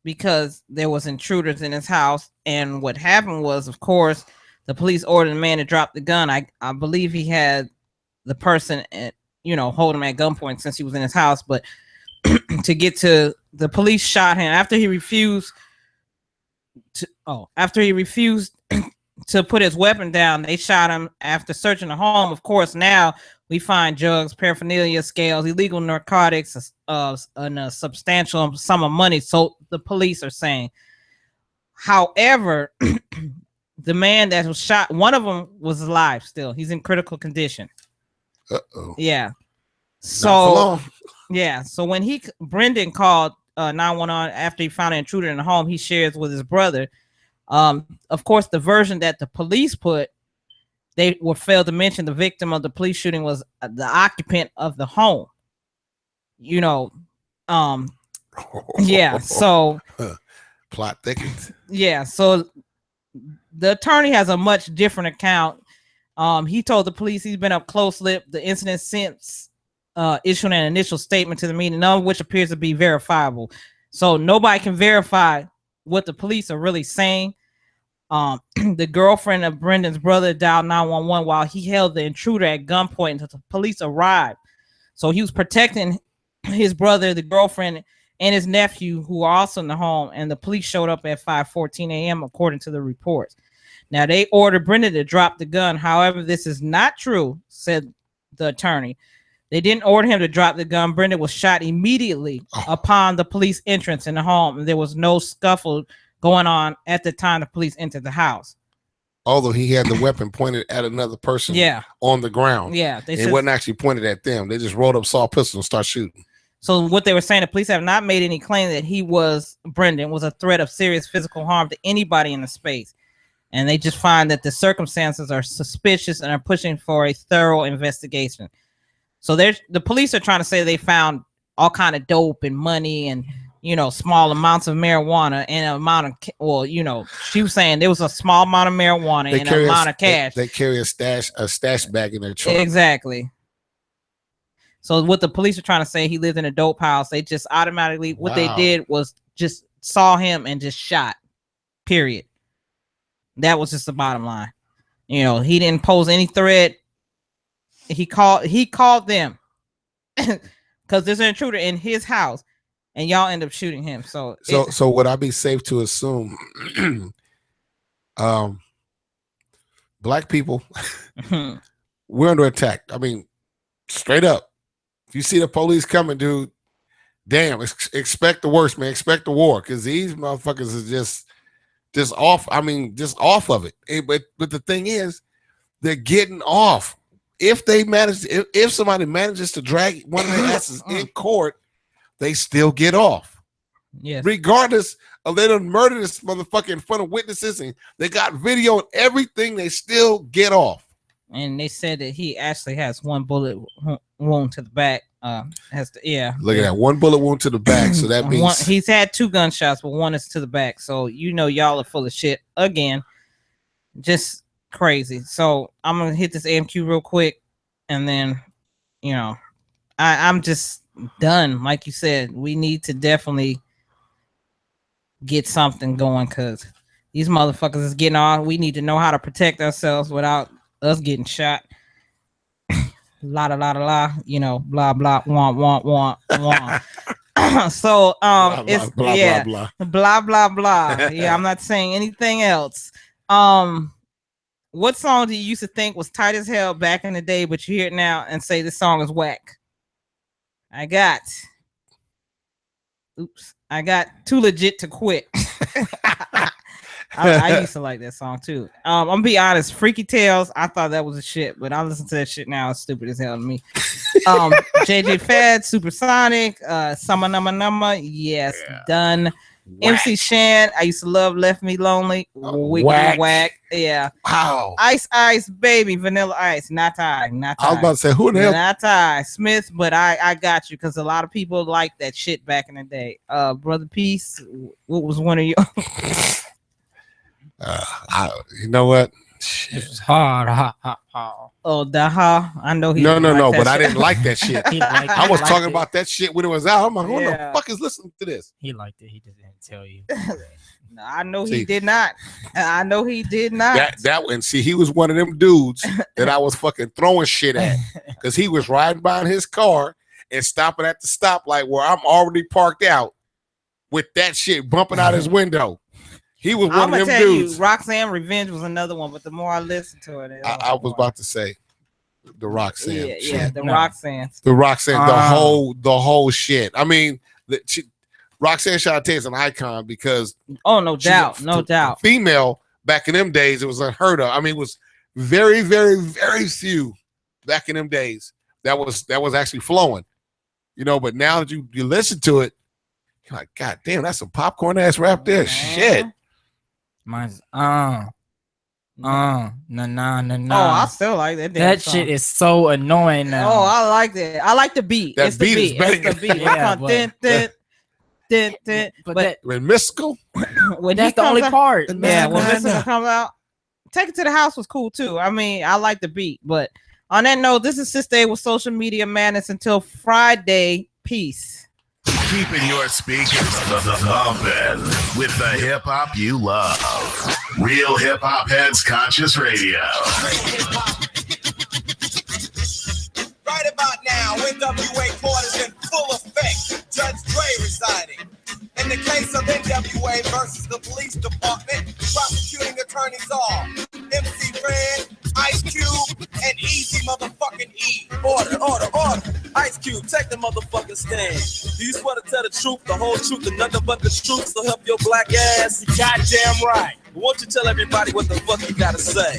because there was intruders in his house. And what happened was, of course, the police ordered the man to drop the gun. I believe he had the person hold him at gunpoint since he was in his house, but to get to the police shot him after he refused to put his weapon down. They shot him after searching the home. Of course, now we find drugs, paraphernalia, scales, illegal narcotics, and a substantial sum of money. So the police are saying. However, the man that was shot, one of them was alive still. He's in critical condition. Uh-oh. Yeah. So when Brendan called 911 after he found an intruder in the home, he shares with his brother. Of course, the version that the police put, they were failed to mention the victim of the police shooting was the occupant of the home. Yeah. So plot thickens. Yeah. So the attorney has a much different account. He told the police he's been up close-lipped the incident since issuing an initial statement to the media, none of which appears to be verifiable. So nobody can verify what the police are really saying. The girlfriend of Brendan's brother dialed 911 while he held the intruder at gunpoint until the police arrived. So he was protecting his brother, the girlfriend, and his nephew, who are also in the home, and the police showed up at 5:14 a.m. according to the reports. Now, they ordered Brendan to drop the gun. However, this is not true, said the attorney. They didn't order him to drop the gun. Brendan was shot immediately upon the police entrance in the home, and there was no scuffle going on at the time the police entered the house. Although he had the weapon pointed at another person on the ground. Yeah. It wasn't actually pointed at them. They just rolled up, saw a pistol, and started shooting. So what they were saying, the police have not made any claim that Brendan was a threat of serious physical harm to anybody in the space. And they just find that the circumstances are suspicious and are pushing for a thorough investigation. So the police are trying to say they found all kind of dope and money and, small amounts of marijuana and an amount of, she was saying there was a small amount of marijuana and an amount of cash. They carry a stash bag in their trunk. Exactly. So what the police are trying to say, he lived in a dope house. They just automatically, what they did was just saw him and just shot, period. That was just the bottom line. He didn't pose any threat. He called them because there's an intruder in his house and y'all end up shooting him. So would I be safe to assume black people, we're under attack? I mean, straight up. If you see the police coming, dude, damn, expect the worst, man. Expect the war, because these motherfuckers is just off. I mean, just off of it. But the thing is, they're getting off. If somebody manages to drag one of their asses in court, they still get off. Yes. Regardless of they done murdered this motherfucker in front of witnesses and they got video and everything, they still get off. And they said that he actually has one bullet wound to the back. Look at that, one bullet wound to the back. So that means he's had 2 gunshots, but one is to the back. So y'all are full of shit again. Just crazy. So I'm gonna hit this AMQ real quick, and then I'm just done. Like you said, we need to definitely get something going because these motherfuckers is getting on. We need to know how to protect ourselves without us getting shot. La la la la, blah blah wah. So it's blah blah blah. Yeah, I'm not saying anything else. What song do you used to think was tight as hell back in the day, but you hear it now and say this song is whack? I got Too Legit to Quit. I used to like that song too. I'm gonna be honest, Freaky Tales, I thought that was a shit, but I listen to that shit now. It's stupid as hell to me. JJ Fad, Supersonic, Summer Number, yes, done. Whack. MC Shan, I used to love Left Me Lonely. Whack. Yeah. Wow. Ice Baby, Vanilla Ice, not Ty. I was about to say, who the hell? Not Ty Smith, but I got you because a lot of people liked that shit back in the day. Brother Peace, what was one of your? You know what? It was hard. Oh, Daha. I know he. No, like but that I shit. didn't like that shit. I was talking about that shit when it was out. I'm like, who the fuck is listening to this? He liked it. He just didn't tell you. No, I know he did not. I know he did not. That one. See, he was one of them dudes that I was fucking throwing shit at because he was riding by in his car and stopping at the stoplight where I'm already parked out with that shit bumping out his window. He was one of them dudes. Roxanne Revenge was another one, but the more I listened to it, I was about to say the Roxanne. Yeah, the Roxanne. The Roxanne, the whole shit. I mean, Roxanne Shante is an icon because no doubt. Female back in them days, it was unheard of. I mean, it was very, very, very few back in them days that was actually flowing. You know, but now that you listen to it, you're like, God damn, that's some popcorn ass rap there. Shit. Mine's nah. Oh, I still like that. That shit is so annoying now. Oh, I like that. I like the beat. That it's the beat beat. is better. It's the beat. But Mystical. When that's the only part. Yeah, when Mystical comes out, Take It to the House was cool too. I mean, I like the beat. But on that note, this is Sister A with Social Media Madness until Friday. Peace. Keeping your speakers thumping with the hip hop you love. Real Hip Hop Heads Conscious Radio. Right about now, NWA court is in full effect. Judge Dre residing. In the case of NWA versus the police department, prosecuting attorneys are MC Ren, Ice Cube, and Easy motherfucking E. Order. Ice Cube, take the motherfucking stand. Do you swear to tell the truth, the whole truth, and nothing but the truth, so help your black ass? You goddamn right. But won't you tell everybody what the fuck you gotta say?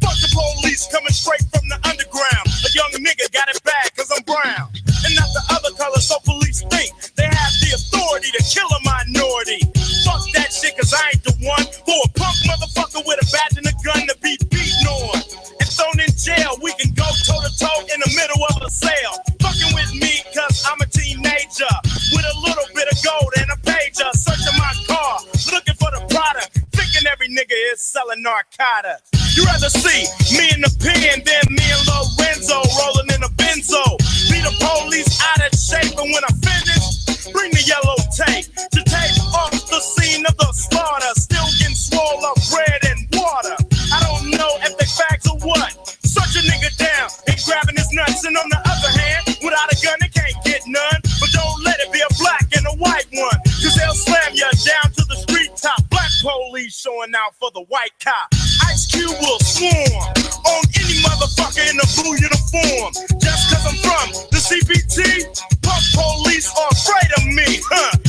Fuck the police coming straight from the underground. A young nigga got it bad cause I'm brown. And not the other color, so police think they have the authority to kill a minority. Fuck that shit cause I ain't the one for a punk motherfucker with a badge and a gun to be beaten on. And thrown in jail, we can go toe to toe in the middle of a sale. Fucking with me cause I'm a teenager with a little bit of gold and a pager. Searching my car, looking for the product. Thinking every nigga is selling narcotics. You rather see me in the pen than me and Lorenzo rolling in a benzo. Be the police out of shape, and when I finish, bring the yellow tape to take off the scene of the slaughter. Still getting swole up bread and water. I don't know if they fags or what. Search a nigga down and grabbing his nuts, and on the other hand, without a gun, they can't get none. But don't let it be a black and a white one, cause they'll slam you down to the street top. Black police showing out for the white cop. Ice Cube will swarm on any motherfucker in a blue uniform. Just cause I'm from the CPT, punk police are afraid of me,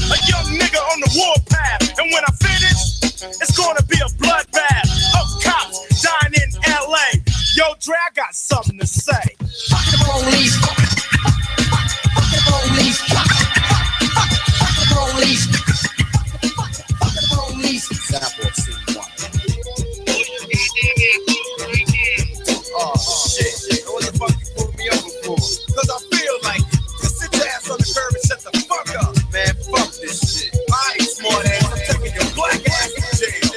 A young nigga on the warpath, and when I finish, it's gonna be a bloodbath of cops dying in LA. Yo, Dre, I got something to say. Fuck the police. Fuck the police. Fuck the police. Fuck the police. Example of scene 1. Oh shit. What the fuck you pulled me over for? Cause I feel like just sit your ass on the curb and shut the fuck up. Man, fuck this shit. I ain't smart ass. I'm taking your black ass to jail.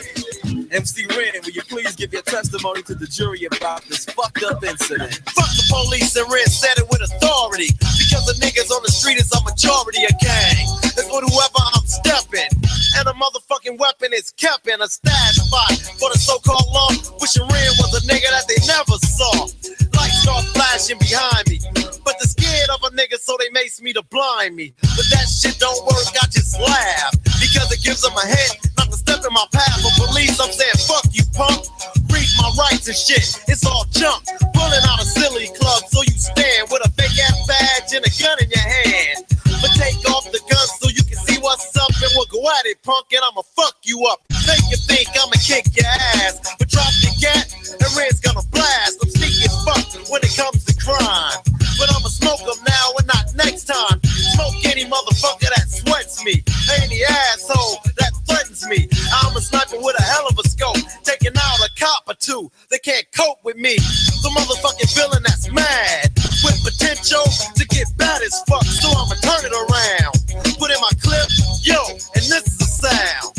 MC Ren, will you please give your testimony to the jury about this fucked up incident? Fuck the police, and Ren said it with authority. Because the niggas on the street is a majority of gang. That's with whoever I'm stepping. And a motherfucking weapon is kept in a stash spot for the so-called law. Wishing Ren was a nigga that they never saw. Lights start flashing behind me, but they're scared of a nigga, so they mace me to blind me. But that shit don't work, I just laugh, because it gives them a hint not to step in my path. For police, I'm saying fuck you, punk. Read my rights and shit, it's all junk. Pulling out a silly club, so you stand with a fake ass badge and a gun in your hand. But take off the gun so you can see what's up and what Go at it, punk, and I'ma fuck you up. Make you think I'ma kick your ass, but drop your gat, and Red's gonna blast. I'm sneaky as fuck when it comes to crime, but I'ma smoke them now and not next time. Smoke any motherfucker that sweats me, any asshole that threatens me. I'm a sniper with a hell of a scope, taking out a cop or two. They can't cope with me. The motherfucking villain that's mad, with potential to get bad as fuck. So I'ma turn it around, put in my clip, yo, and this is the sound.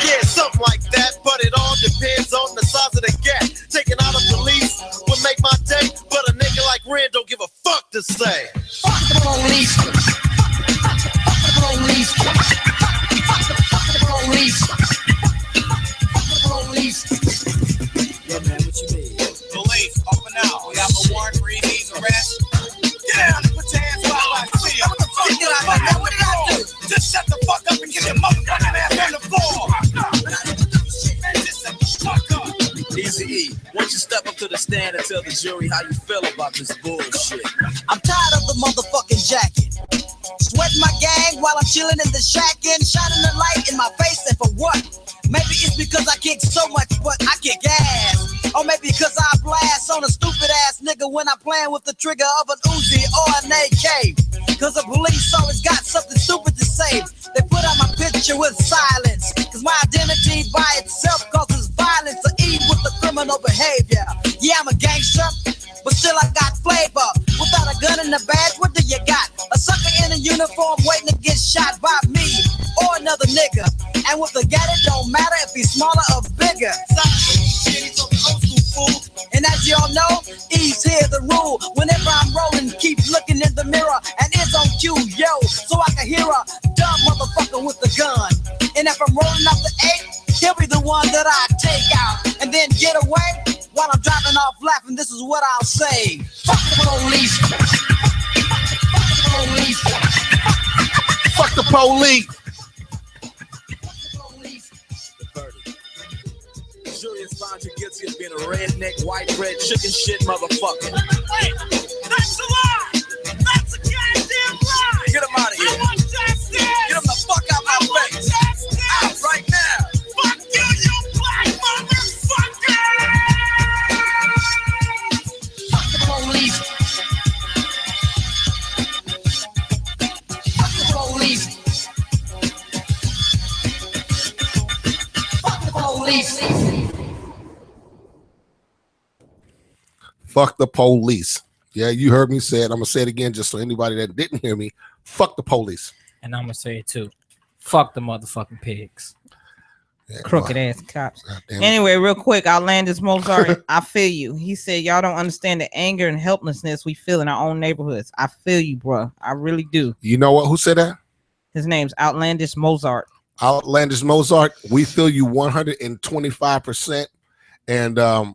Yeah, something like that, but it all depends on the size of the gap. Taking out a police would make my day, but a nigga like Ren don't give a fuck to say. Fuck the police. Fuck the police. Fuck the police. Fuck the police. Yeah, man, what you mean? Police, open out. We have a warrant for ED's arrest. Get down and put your hands where I see you. What did I do? Just shut the fuck up and get your motherfucking ass on the floor. Easy E, won't you step up to the stand and tell the jury how you feel about this bullshit? I'm tired of the motherfucking jacket. Sweating my gang while I'm chilling in the shack and shining the light in my face, and for what? Maybe it's because I kick so much, but I kick ass. Or maybe because I blast on a stupid ass nigga when I'm playing with the trigger of an Uzi or an AK. Cause the police always got something stupid to say. They put out my picture with silence. Cause my identity by itself causes violence to eat with the criminal behavior. Yeah, I'm a gangster, but still I got flavor. Without a gun and a badge, what do you got? A sucker in a uniform waiting to get shot by me or another nigga. And with the gat, it don't matter if he's smaller or bigger. And as y'all know, E's here the rule. Whenever I'm rolling, keep looking in the mirror and it's on cue, yo, so I can hear a dumb motherfucker with the gun. And if I'm rolling up the 8, he'll be the one that I take out and then get away while I'm driving off laughing. This is what I'll say: fuck the police. Fuck the police. Fuck the police. Jury has found you guilty of being a redneck, white bread, chicken shit motherfucker. Hey, that's a lie! That's a goddamn lie! Get him out of here! I want justice! Get him the fuck out my face! Out right now! Fuck you, you black motherfucker! Fuck the police! Fuck the police! Fuck the police! Fuck the police. Yeah, you heard me say it. I'm gonna say it again just so anybody that didn't hear me. Fuck the police. And I'm gonna say it too. Fuck the motherfucking pigs. Yeah, Crooked ass cops. Anyway, real quick, Outlandis Mozart, I feel you. He said, y'all don't understand the anger and helplessness we feel in our own neighborhoods. I feel you, bro. I really do. You know what? Who said that? His name's Outlandis Mozart. Outlandis Mozart. We feel you 125%. And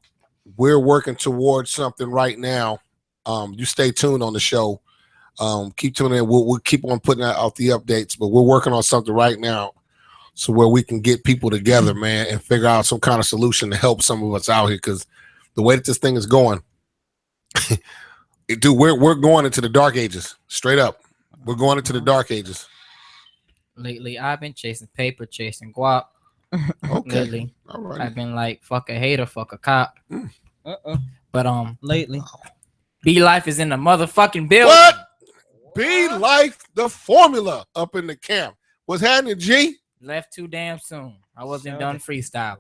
we're working towards something right now. You stay tuned on the show. Keep tuning in. We'll keep on putting out the updates, but we're working on something right now. So where we can get people together, man, and figure out some kind of solution to help some of us out here. Because the way that this thing is going, dude, we're going into the dark ages. Straight up, we're going into the dark ages. Lately, I've been chasing paper, chasing guap. Okay, lately, all right. I've been like, fuck a hater, fuck a cop. But lately, B Life is in the motherfucking building. What? B Life, the formula up in the camp. What's happening, G? Left too damn soon. I wasn't done freestyling.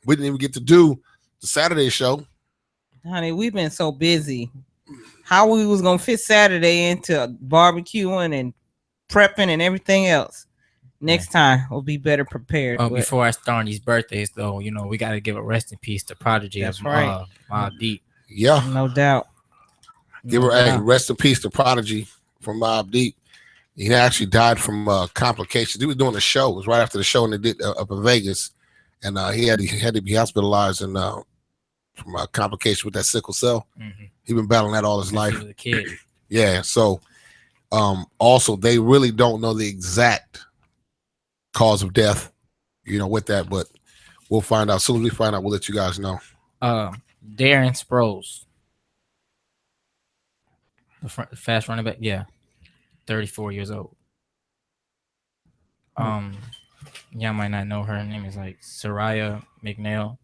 We didn't even get to do the Saturday show. Honey, we've been so busy. How we was gonna fit Saturday into barbecuing and prepping and everything else. Next time we'll be better prepared. Oh, before I start on these birthdays, though, you know, we got to give a rest in peace to Prodigy. That's right. Mobb Deep. Yeah, no doubt. Give her a rest in peace to Prodigy from Mobb Deep. He actually died from complications. He was doing a show. It was right after the show, and they did up in Vegas, and he had to be hospitalized and from complications with that sickle cell. Mm-hmm. He's been battling that all his life. He was a kid. Yeah. So, also, they really don't know the exact cause of death, you know, with that, but we'll find out. As soon as we find out, we'll let you guys know. Darren Sproles, the fast running back, 34 years old. Y'all might not know her. Her name is like Soraya McNeil.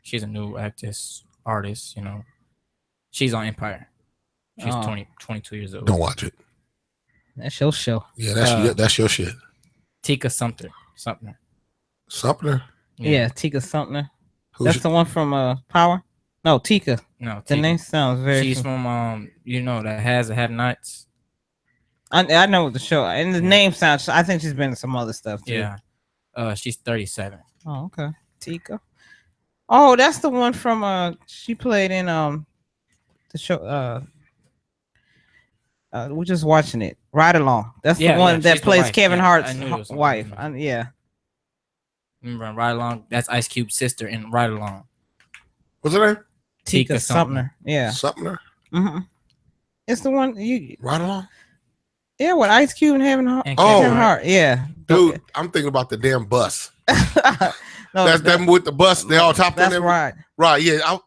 She's a new actress, artist. You know, she's on Empire. She's 22 years old. Don't watch it. That's your show. Yeah, that's your shit. Tika Sumter. Sumter? Yeah, Tika Sumter. That's the one from Power? No, Tika. No, the name sounds very. She's from you know, that Has a Have Nots. I know the show, and the name sounds. I think she's been in some other stuff too. Yeah, she's 37. Oh, okay, Tika. Oh, that's the one from. She played in the show. We're just watching it. Ride Along. That's the one that plays Kevin Hart's wife. Yeah. Remember Ride Along? That's Ice Cube's sister in Ride Along. What's her name? Tika Sumter. Yeah. Sumter. Mm-hmm. It's the one you Ride Along. Yeah, with Ice Cube and Kevin Hart. Yeah. Dude, I'm thinking about the damn bus. No, that's them with the bus. They all top. That's right. Right. Yeah.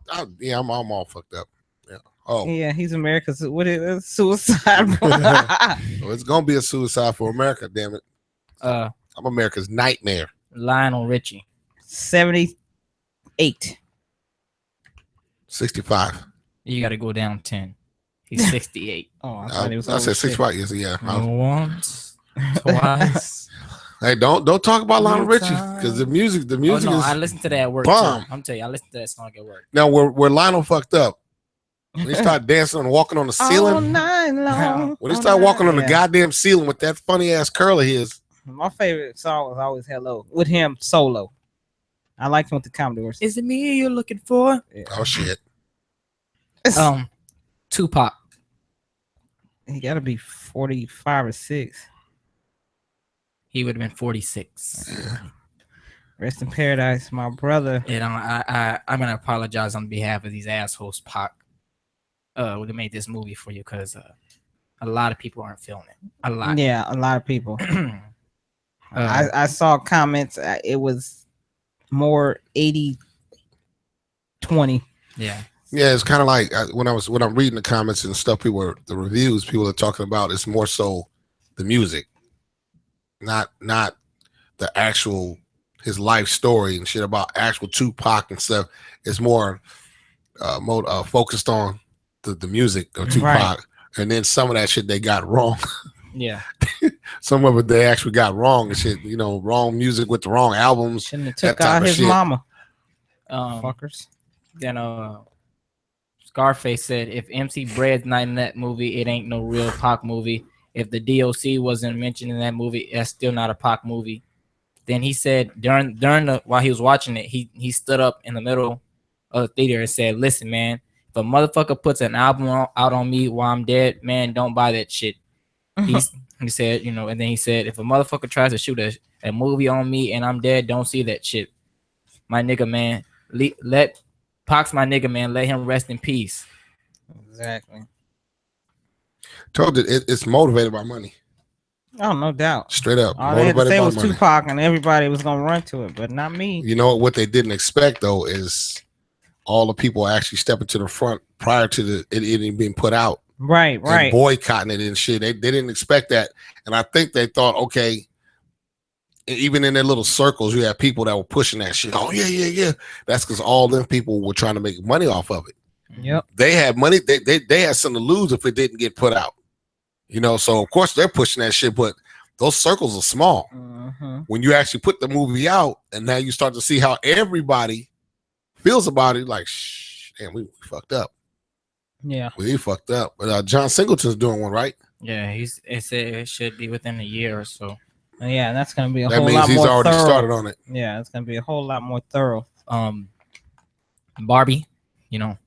I'm all fucked up. Yeah. Oh. Yeah. He's America's suicide. Well, it's gonna be a suicide for America. Damn it. I'm America's nightmare. Lionel Richie. 78. 65. You got to go down 10. He's 68. I said 65 years. Yeah. Once, twice. Hey, don't talk about Lionel Richie because the music is. I listened to that at work. Bomb. I'm telling you, I listened to that song at work. Now where Lionel fucked up. When he started dancing and walking on the ceiling. All night long. When he started walking on the goddamn ceiling with that funny ass curl of his. My favorite song was always "Hello" with him solo. I liked him with the Commodores. Is it me you're looking for? Yeah. Oh shit. Tupac. He got to be 45 or 6. He would have been 46. Yeah. Rest in paradise, my brother. And I'm gonna apologize on behalf of these assholes, Pac. Would have made this movie for you because a lot of people aren't feeling it. A lot. Yeah, a lot of people. I saw comments. It was more 80-20. Yeah. Yeah, it's kind of like when I'm reading the comments and stuff, the reviews, people are talking about. It's more so the music, not the actual his life story and shit about actual Tupac and stuff. It's more focused on the music of Tupac, right. And then some of that shit they got wrong. Yeah, some of it they actually got wrong and shit. You know, wrong music with the wrong albums. Shouldn't have took out his mama. Fuckers. Then Scarface said, if MC Bread's not in that movie, it ain't no real Pac movie. If the DOC wasn't mentioned in that movie, that's still not a Pac movie. Then he said while he was watching it, he stood up in the middle of the theater and said, listen, man, if a motherfucker puts an album out on me while I'm dead, man, don't buy that shit. He said, you know, and then he said, if a motherfucker tries to shoot a movie on me and I'm dead, don't see that shit. My nigga, man, let Pac's my nigga, man. Let him rest in peace. Exactly. Told you it's motivated by money. Oh, no doubt. Straight up. All they had to say was money. Tupac, and everybody was gonna run to it, but not me. You know what they didn't expect though is all the people actually stepping to the front prior to it even being put out. Right. Boycotting it and shit. They didn't expect that, and I think they thought, okay. Even in their little circles, you have people that were pushing that shit. Oh yeah. That's because all them people were trying to make money off of it. Yep. They had money. They had something to lose if it didn't get put out. You know, so of course they're pushing that shit, but those circles are small. Mm-hmm. When you actually put the movie out, and now you start to see how everybody feels about it, like, damn, we fucked up. Yeah, we fucked up. But John Singleton's doing one, right? Yeah, it said it should be within a year or so. Yeah, that's gonna be a that whole means lot he's more already thorough. started on it. Yeah, it's gonna be a whole lot more thorough. Barbie, you know,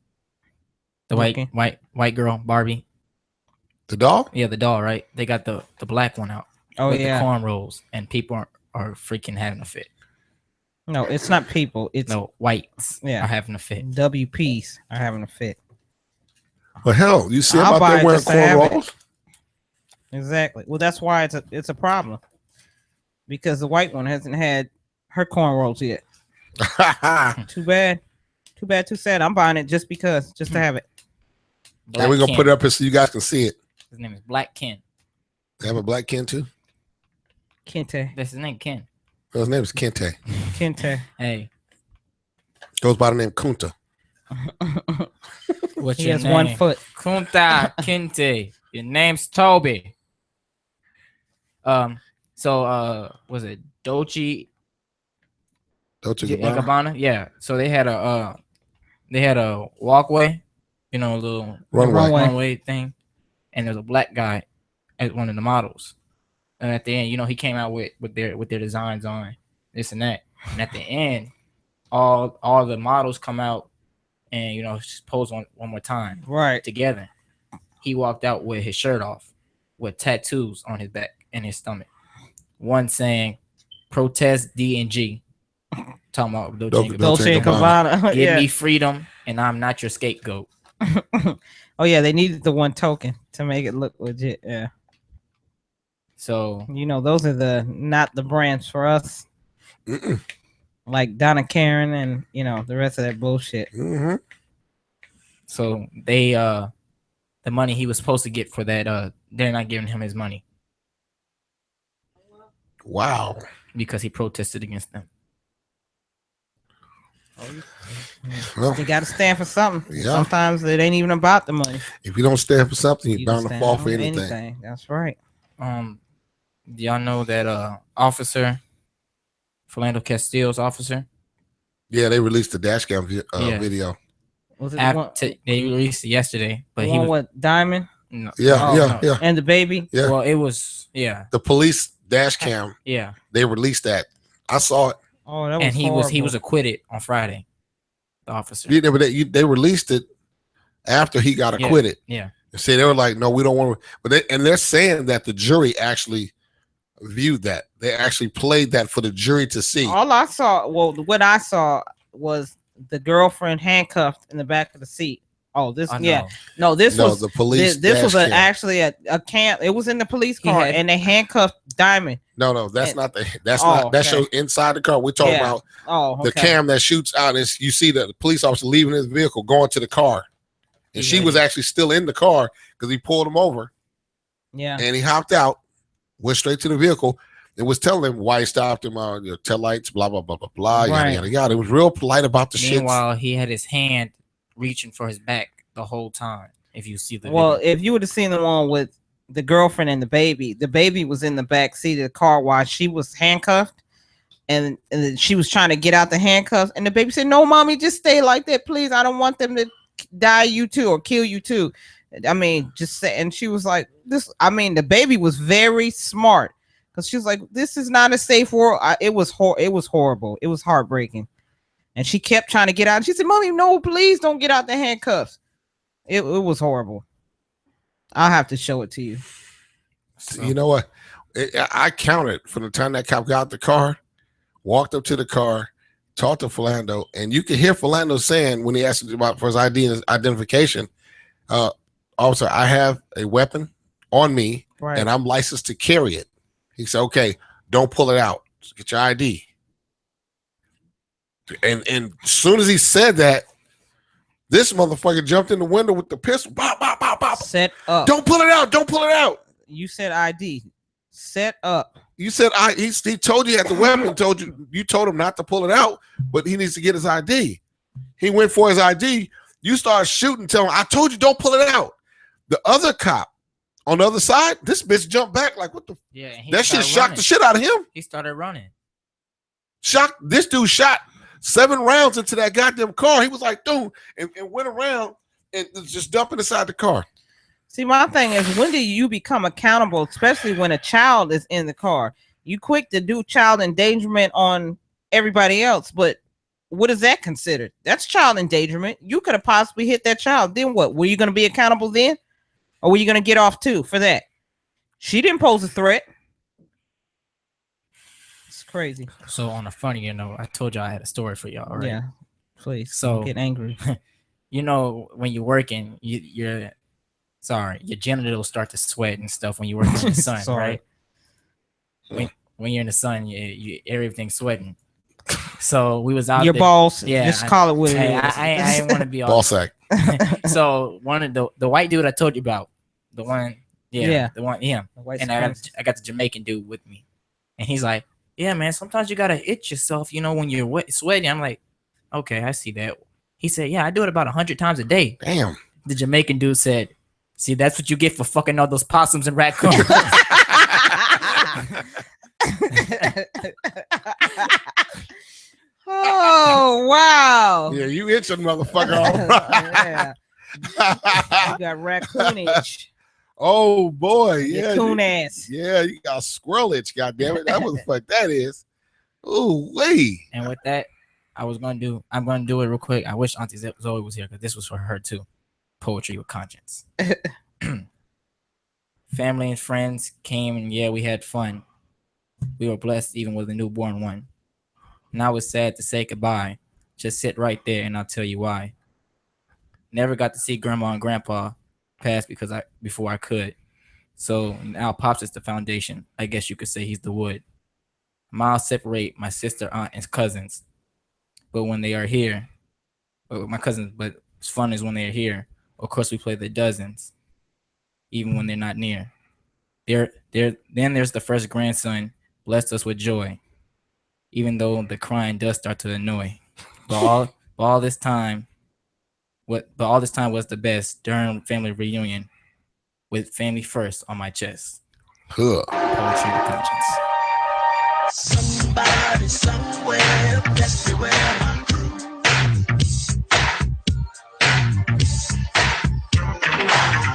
the white girl Barbie, the doll. Yeah, the doll. Right? They got the black one out. Oh with yeah, the cornrows, and people are freaking having a fit. No, it's not people. It's whites. Yeah, are having a fit. WPs are having a fit. Well, hell, you see about them wearing cornrows? Exactly. Well, that's why it's a problem. Because the white one hasn't had her cornrows yet. Too bad. Too sad. I'm buying it just to have it. And we're gonna put it up here so you guys can see it. His name is Black Ken. They have a Black Ken too? Kente. That's his name, Ken. His name is Kente. Kente. Hey, Goes by the name Kunta. what's He your has name? 1 foot. Kunta Kente. Your name's Toby. So was it Dolce Dolce and Gabbana? Gabbana? Yeah. So they had a walkway, a little runway thing, and there's a black guy as one of the models. And at the end, he came out with their designs on this and that. And at the end, all the models come out and just pose one more time, right, together. He walked out with his shirt off, with tattoos on his back and his stomach. One saying, "Protest DNG," talking about Dolce and Gabbana. Give Yeah. me freedom, and I'm not your scapegoat. Oh yeah, they needed the 1 token to make it look legit. Yeah. So those are not the brands for us. Like Donna Karen and the rest of that bullshit. Mm-hmm. So they the money he was supposed to get for that, they're not giving him his money. Wow. Because he protested against them. Well, You got to stand for something. Yeah. Sometimes it ain't even about the money. if you don't stand for something, you're You bound can to stand fall for on anything. That's right. Do y'all know that officer, Philando Castillo's officer? Yeah, they released the dash cam Yeah. video. Was it the one, They released it yesterday, but the he one was with Diamond no, Yeah. and the baby? Yeah. Well, it was The police dash cam, yeah, they released that. I saw it. Oh, that was and he horrible. was acquitted on Friday. The officer. Yeah, but they released it after he got Yeah. acquitted. Yeah. See, they were like, no, we don't want to. But they're saying that the jury actually viewed that. They actually played that for the jury to see. All I saw, what I saw was the girlfriend handcuffed in the back of the seat. Oh, this, Oh, no. yeah, no, this No, was the police This was dash cam. actually a camp. It was in the police car, had- and they handcuffed Diamond. No, that's not the. That's Oh, not. That okay. shows inside the car. We're talking Yeah. about Oh, the okay. cam that shoots out. Is you see the police officer leaving his vehicle, going to the car, and she was actually still in the car because he pulled him over. Yeah. And he hopped out, went straight to the vehicle, and was telling him why he stopped him on your tail lights, blah blah blah blah blah, yada Right. yada yada. It was real polite about the shit. Meanwhile, he had his hand reaching for his back the whole time. If you see the Well, video. if you would have seen the one with the girlfriend and the baby was in the back seat of the car while she was handcuffed, and then she was trying to get out the handcuffs, and the baby said, "No, mommy, just stay like that, please. I don't want them to die you too or kill you too." I mean, just say, and she was like, "This." I mean, the baby was very smart because she was like, "This is not a safe world." It was horrible. It was heartbreaking, and she kept trying to get out. She said, "Mommy, no, please don't get out the handcuffs." It was horrible. I'll have to show it to you. You know what? I counted from the time that cop got out the car, walked up to the car, talked to Philando, and you could hear Philando saying when he asked him about for his ID and his identification, officer, I have a weapon on me, Right. and I'm licensed to carry it. He said, okay, don't pull it out. Just get your ID. And as soon as he said that, this motherfucker jumped in the window with the pistol. Bop, bop, bop, bop. Set up. Don't pull it out. Don't pull it out. You said ID. Set up. You said he told you he had the weapon, told you told him not to pull it out, but he needs to get his ID. He went for his ID. You started shooting, telling him, I told you don't pull it out. The other cop on the other side, this bitch jumped back like, what the? Yeah, and he That shit started shocked running. the shit out of him. He started running. Shocked. This dude shot 7 rounds into that goddamn car. He was like, dude, and went around and was just dumping inside the car. See, my thing is, when do you become accountable, especially when a child is in the car? You quick to do child endangerment on everybody else, but what is that considered? That's child endangerment. You could have possibly hit that child. Then what? Were you going to be accountable then? Or were you going to get off too for that? She didn't pose a threat. It's crazy. So on a funnier note, I told y'all I had a story for y'all. Right? Yeah, please. So Don't get angry. when you're working, your genitals start to sweat and stuff when you're working in the sun, Sorry. right? When you're in the sun, you everything's sweating. So we was out Your there. balls. Yeah, Just call it what it hey, is. I didn't want to be all Ball sack. So one of the white dude I told you about, the one, Yeah. the one, him, The white and I got the Jamaican dude with me, And he's like, yeah, man, sometimes you gotta itch yourself, you know, when you're sweating. I'm like, okay, I see that. He said, yeah, I do it about 100 times a day. Damn. The Jamaican dude said, see, that's what you get for fucking all those possums and raccoons. Oh, wow. Yeah, you itching, motherfucker. All right. Yeah. You got raccoon itch. Oh boy, yeah, Raccoon ass. Yeah, you got squirrel itch. God damn it, that what the fuck that is. Ooh wee. And with that, I'm gonna do it real quick. I wish Auntie Zoe was here because this was for her too. Poetry with conscience. Family and friends came, and yeah, we had fun. We were blessed even with a newborn one. Now it's sad to say goodbye. Just sit right there and I'll tell you why. Never got to see Grandma and Grandpa pass before I could. So now Pops is the foundation. I guess you could say he's the wood. Miles separate my sister, aunt, and cousins. But when they are here, my cousins, but it's fun is when they are here. Of course, we play the dozens, even when they're not near. Then there's the first grandson, blessed us with joy, even though the crying does start to annoy. But all this time was the best during family reunion with family first on my chest. Poetry with conscience. Somebody somewhere, best beware my crew.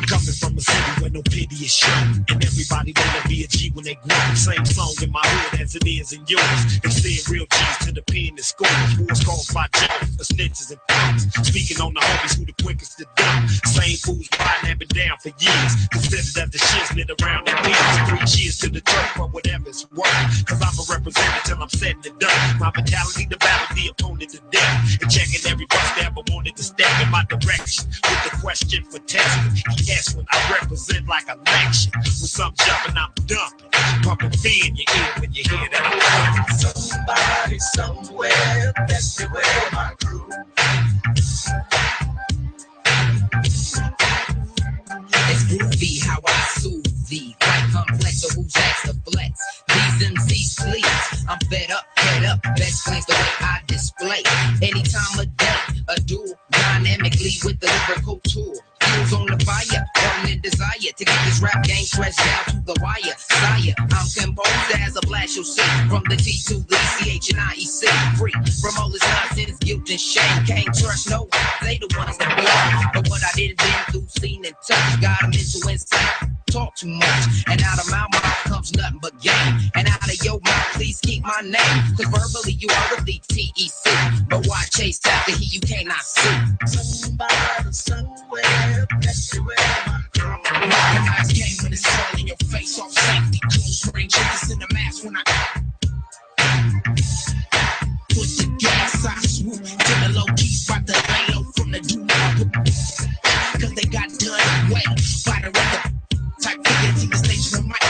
Coming from a city where no pity is shown, and everybody wanna be a G when they grow. Same song in my hood as it is in yours. Extend real G's to the pen that scores. Wars caused by jokes, the snitches and punks. Speaking on the homies who the quickest to dump. Same fools riding have been down for years. Considered as the shits lit around their peers. 3 cheers to the turf for whatever it's worth. Cause I'm a representative till I'm setting it done. My mentality to battle the opponent to death. And checking every bus that ever wanted to step in my direction. With the question for testing. He asked when I represent like election. When some jumping, I'm dumping. Pumping fee in your ear when you hear that I'm coming. Somebody somewhere, best beware my crew. It's groovy how I soothe thee. Quite complex, so who's asked to flex? These MCs please. I'm fed up, head up. Best explains the way I display. Any time of day, a duel dynamically with the lyrical tool. Fuels on the fire, burning desire to get this rap game stretched down to the wire. Sire, I'm composed as a blast you'll see. From the T to the CH and IEC. Free from all this nonsense, guilt and shame. Can't trust no one, they the ones that blame. But what I did been through, seen and touched, got them into insight. Talk too much, and out of my mouth comes nothing but game. And out of your mouth, please keep my name. Cause verbally you are the TEC. But why chase after he you cannot see? Somebody somewhere, best beware my crew. Recognize game when it's all in your face. Off safety, close range, chickens in the mask when I put the gas, I swoop to the low key spot, the lay low from the do. Cause they got done way by the rhythm. Type figure to the stage for mic.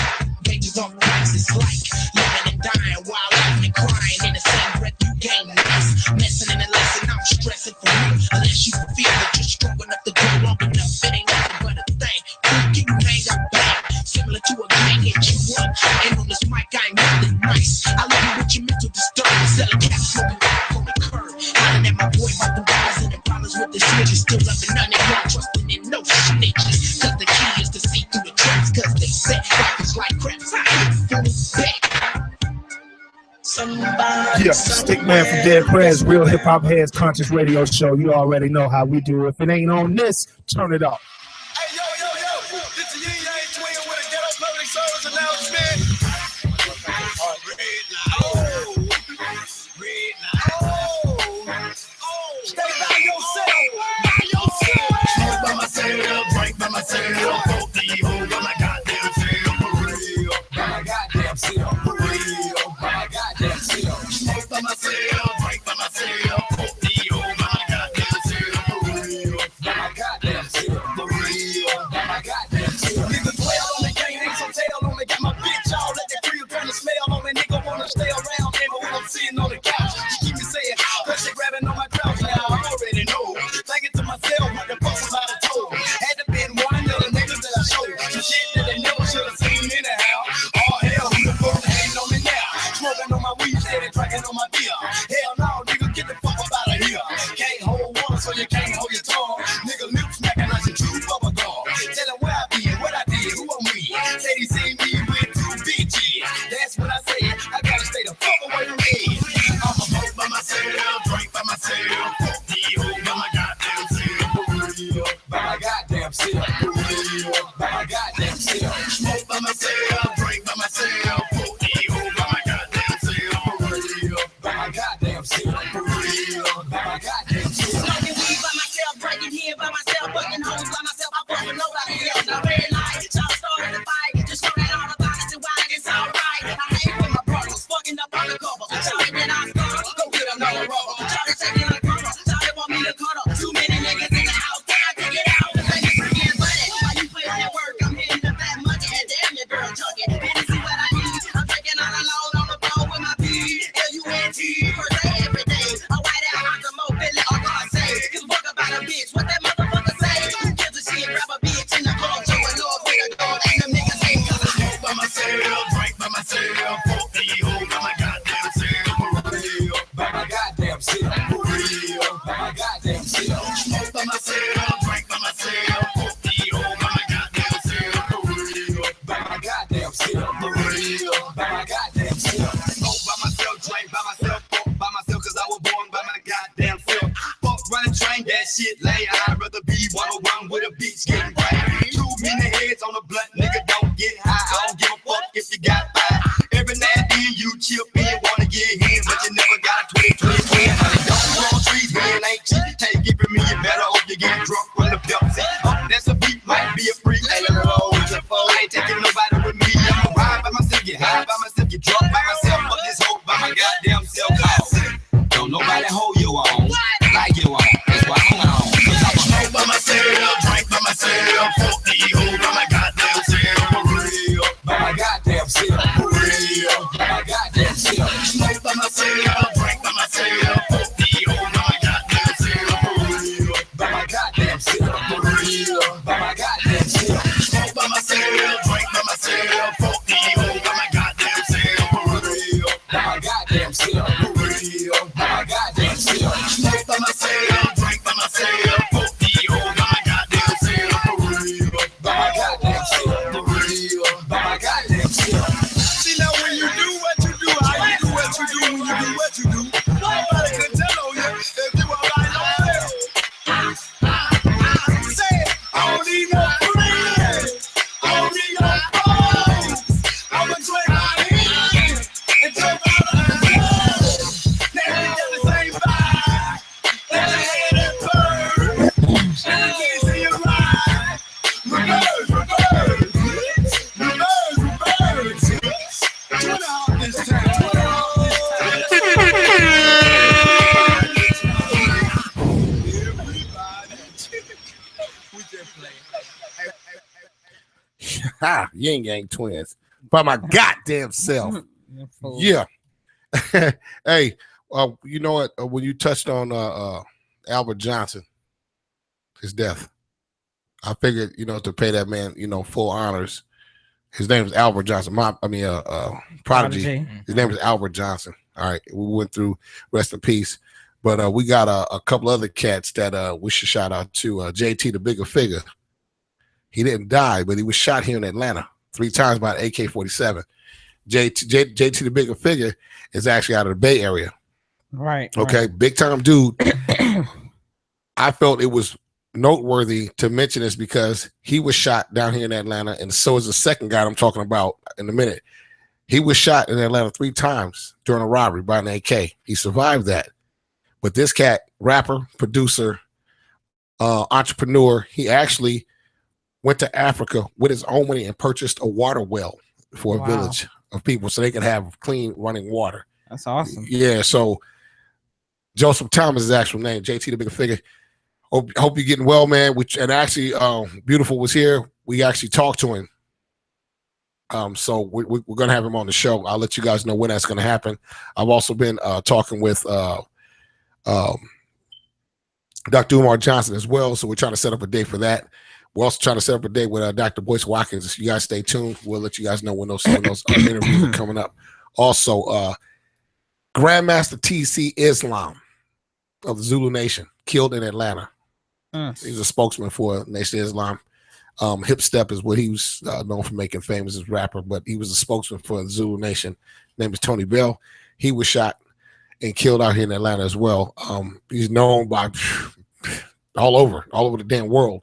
Pages off price, it's like living and dying while laughing and crying in the same breath. You game nice, messing in the lesson. I'm stressing for you unless you feel that you're strong enough to go long enough. It ain't nothing but a thing. Who can you hang up bang? Similar to a gang hit you up. And on this mic, I ain't nothing nice. I leave you with your mental disturbance. Selling caps, smoking rock on the curb. Hollering at my boy about the dollars and the problems with the snitches. Still loving none of y'all, trusting in no snitches. Cause the key is to see through the tracks. Cause they set rappers like craps. I hit full back. Somebody Yeah, Stickman from Dead Prez, Real Hip Hop Heads Conscious Radio Show. You already know how we do. If it ain't on this, turn it up. Hey, yo, this is Yin Yang Twin with a ghetto public service announcement. Stay by yourself. Smoke by myself, drink by myself, fuck the hoe by my goddamn self, for real. By my goddamn self, for real. By my goddamn self. Smoke by myself, drink by myself, fuck the hoe by my goddamn self, for real. By my goddamn self, for real. By my goddamn self. Nigga 12 on the gang, ain't some tail on me. Got my bitch all let the crib turn the smell on me. Nigga wanna stay around me, but when I'm sitting on the couch, she keep me saying, cause she grabbing on my trouser. Now I already know. Thinking to myself, what the fuck was I told? Had to been one of the niggas that I showed. Some shit that they never should have seen anyhow. All hell, who the fuck hating on me now? goddamn self. For real, by my goddamn self. Smoke by myself, drink by myself. Put the hoe by my goddamn self. For real, by my goddamn self. For real, by my goddamn self. Smoking weed by myself, drinking here by myself, fucking hoes by myself. I fuck with nobody else. I red light, y'all started the fight. Just know that all about it and why it's alright. I hang with my brothers, fucking up undercover. Charlie, then I start, go get another rubber. Charlie taking a cover, Charlie want me to cuddle. Too many niggas in the house, can I take it out? Let me bring it money. While you put that work, I'm hitting the fat money. And damn, your girl chugging. Didn't see what I need. I'm taking all alone on the floor with my P. L-U-N-T, first day every day. A white out, I'm the Mo Billy, or God say. Give a fuck about a bitch, what that motherfucker say? Who gives a shit, grab a bitch in the club, show a love with a dog, and them niggas say, cause I Smoke by myself, drink by myself. Fuck the hoe by my goddamn self. For real, by my goddamn self. For real, by my goddamn self. Smoke by myself, drink by myself. Fuck the hoe by my goddamn self. For real, by my goddamn self. For real, by my goddamn self. Smoke by myself, drink by myself. Fuck by myself, cause I was born by my goddamn self. Fuck running train, that shit lay. I'd rather be 101 with a bitch getting right. Too many heads on the blunt, nigga don't get high. I don't give a fuck if you got five. Every now and then you chip in, wanna get in, but you never got a 20. Don't grow trees, man, ain't cheap. Take it from me, you better hope you get drunk from the Pepsi. That's a beat, might be a freak. Hey, let me roll with your phone. I ain't taking nobody with me. I'm gonna ride by myself, get high by myself, get drunk by myself. Fuck this hoe by my goddamn self. Don't nobody hold you on like you on. That's why I'm on. Cause I'm a hoe by myself, drink by myself. Fuck the hoe by my goddamn self. For real, by my goddamn self. For real, by my goddamn self. Smoke by myself, drink by myself. Fuck the hoe by my goddamn self. For real, by my goddamn self. For real, by my goddamn self. Smoke by myself, drink by myself. Fuck the hoe by my goddamn self. For real, by my goddamn self. For real, by my goddamn self. Smoke by myself, drink by myself. Fuck the hoe by my goddamn self. For real, by my goddamn self. For real, by my goddamn self. See now when you do what you do, how you do what you do, when you do what you do, nobody can tell on you if you are right on there. Say it, I don't need no friends, I don't need no foes. I'ma drink my hand and jump out of the hole. Now we got the same vibe, let your head and burn. And I can't see you ride. Reverse, reverse, reverse, reverse. Turn out this time, turn out this Ha, Yin Yang Twins by my goddamn self. Yeah. Hey, you know what? When you touched on Albert Johnson, his death, I figured, to pay that man, full honors. His name is Albert Johnson. Prodigy. His name is Albert Johnson. All right, we went through rest in peace, but we got a couple other cats that we should shout out to. JT the Bigger Figure. He didn't die, but he was shot here in Atlanta 3 times by an AK-47. JT the Bigger Figure is actually out of the Bay Area. Right. Okay, right. Big time dude. I felt it was noteworthy to mention this because he was shot down here in Atlanta, and so is the second guy I'm talking about in a minute. He was shot in Atlanta 3 times during a robbery by an AK. He survived that. But this cat, rapper, producer, entrepreneur, he actually went to Africa with his own money and purchased a water well for a village of people so they could have clean running water. That's awesome. Yeah, so Joseph Thomas is his actual name, JT the Bigger Figure. Hope you're getting well, man. And actually, Beautiful was here. We actually talked to him. So we're going to have him on the show. I'll let you guys know when that's going to happen. I've also been talking with Dr. Umar Johnson as well, so we're trying to set up a day for that. We're also trying to set up a date with Dr. Boyce Watkins. You guys stay tuned. We'll let you guys know when those interviews are coming up. Also, Grandmaster TC Islam of the Zulu Nation, killed in Atlanta. He's a spokesman for Nation of Islam. Hip Step is what he was known for making famous as a rapper, but he was a spokesman for the Zulu Nation. His name is Tony Bell. He was shot and killed out here in Atlanta as well. He's known by all over the damn world.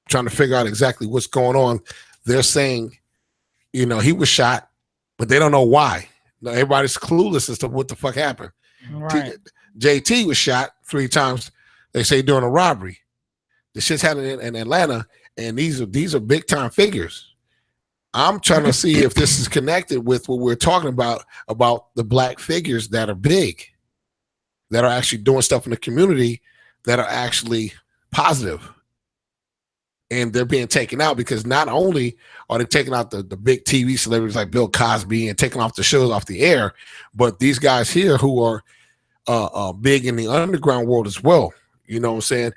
trying to figure out exactly what's going on. They're saying, he was shot, but they don't know why. Now, everybody's clueless as to what the fuck happened. Right. JT was shot 3 times. They say during a robbery. The shit's happening in Atlanta, and these are big time figures. I'm trying to see if this is connected with what we're talking about the black figures that are big, that are actually doing stuff in the community that are actually positive. And they're being taken out because not only are they taking out the big TV celebrities like Bill Cosby and taking off the shows off the air, but these guys here who are big in the underground world as well. You know what I'm saying?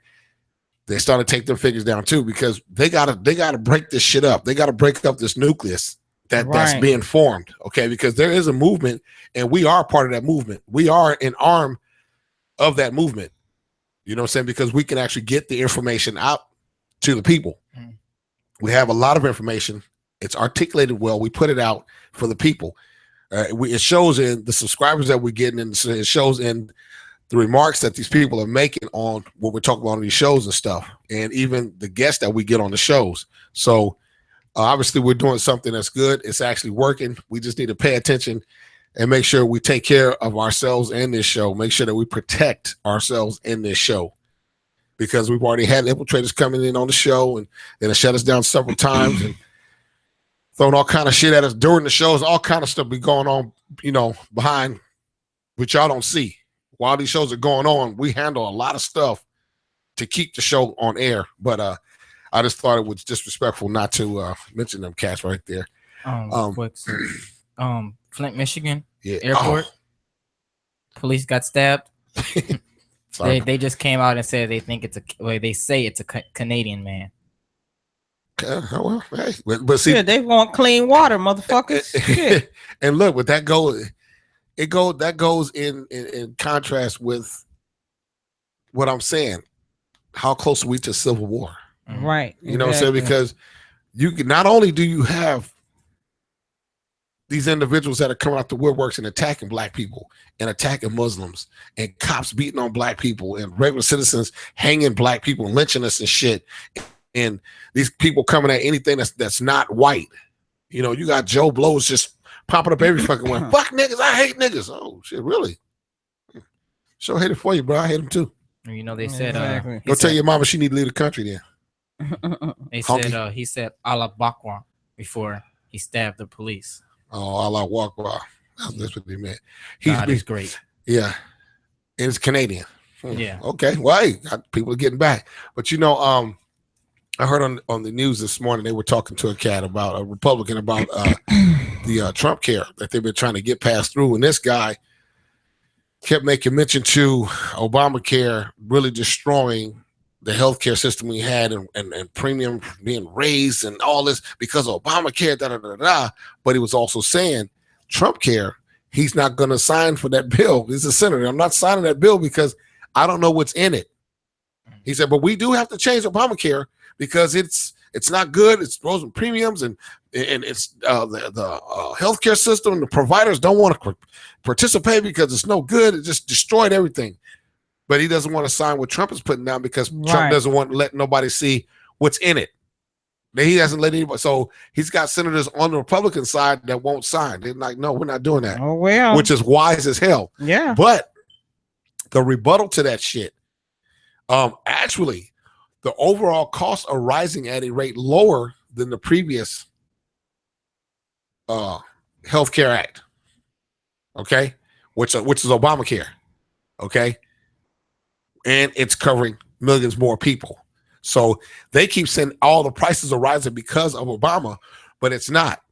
They started to take their figures down too because they gotta break this shit up. They gotta break up this nucleus that's being formed. Okay, because there is a movement, and we are part of that movement. We are an arm of that movement. You know what I'm saying? Because we can actually get the information out to the people. We have a lot of information. It's articulated well. We put it out for the people. It shows in the subscribers that we're getting, and it shows in the remarks that these people are making on what we're talking about on these shows and stuff, and even the guests that we get on the shows. So obviously we're doing something that's good. It's actually working. We just need to pay attention and make sure we take care of ourselves in this show. Make sure that we protect ourselves in this show, because we've already had infiltrators coming in on the show and it shut us down several times and throwing all kind of shit at us during the shows. All kind of stuff be going on, behind, which y'all don't see. While these shows are going on, we handle a lot of stuff to keep the show on air. But I just thought it was disrespectful not to mention them cats right there. Flint, Michigan, yeah. airport. Police got stabbed. They just came out and said they think they say it's a Canadian man. Well, hey, but see, they want clean water, motherfuckers. Shit. And look, with that goes in contrast with what I'm saying. How close are we to civil war? Right. You know what I'm saying? Because you can, not only do you have these individuals that are coming out the woodworks and attacking black people and attacking Muslims and cops beating on black people and regular citizens hanging black people and lynching us and shit. And these people coming at anything that's not white. You got Joe Blows just popping up every fucking one. Fuck niggas, I hate niggas. Oh shit, really? Sure hate it for you, bro. I hate them too. They said go tell your mama she need to leave the country then. They said he said Allah Akbar before he stabbed the police. Oh, Allah Akbar. That's what they meant. He's great. Yeah. And it's Canadian. Yeah. Okay. Well, hey, people are getting back. But I heard on the news this morning they were talking to a Republican about the Trump care that they've been trying to get passed through, and this guy kept making mention to Obamacare really destroying the healthcare system we had and premium being raised and all this because of Obamacare, But he was also saying Trump care, he's not going to sign for that bill. He's a senator. I'm not signing that bill because I don't know what's in it. He said, but we do have to change Obamacare because it's not good. It's frozen premiums and it's the healthcare system. The providers don't want to participate because it's no good. It just destroyed everything. But he doesn't want to sign what Trump is putting down because Trump doesn't want to let nobody see what's in it. He doesn't let anybody. So he's got senators on the Republican side that won't sign. They're like, no, we're not doing that. Oh, well. Which is wise as hell. Yeah. But the rebuttal to that shit, actually, the overall costs are rising at a rate lower than the previous Healthcare Act. Okay, which is Obamacare. Okay, and it's covering millions more people. So they keep saying all the prices are rising because of Obama, but it's not.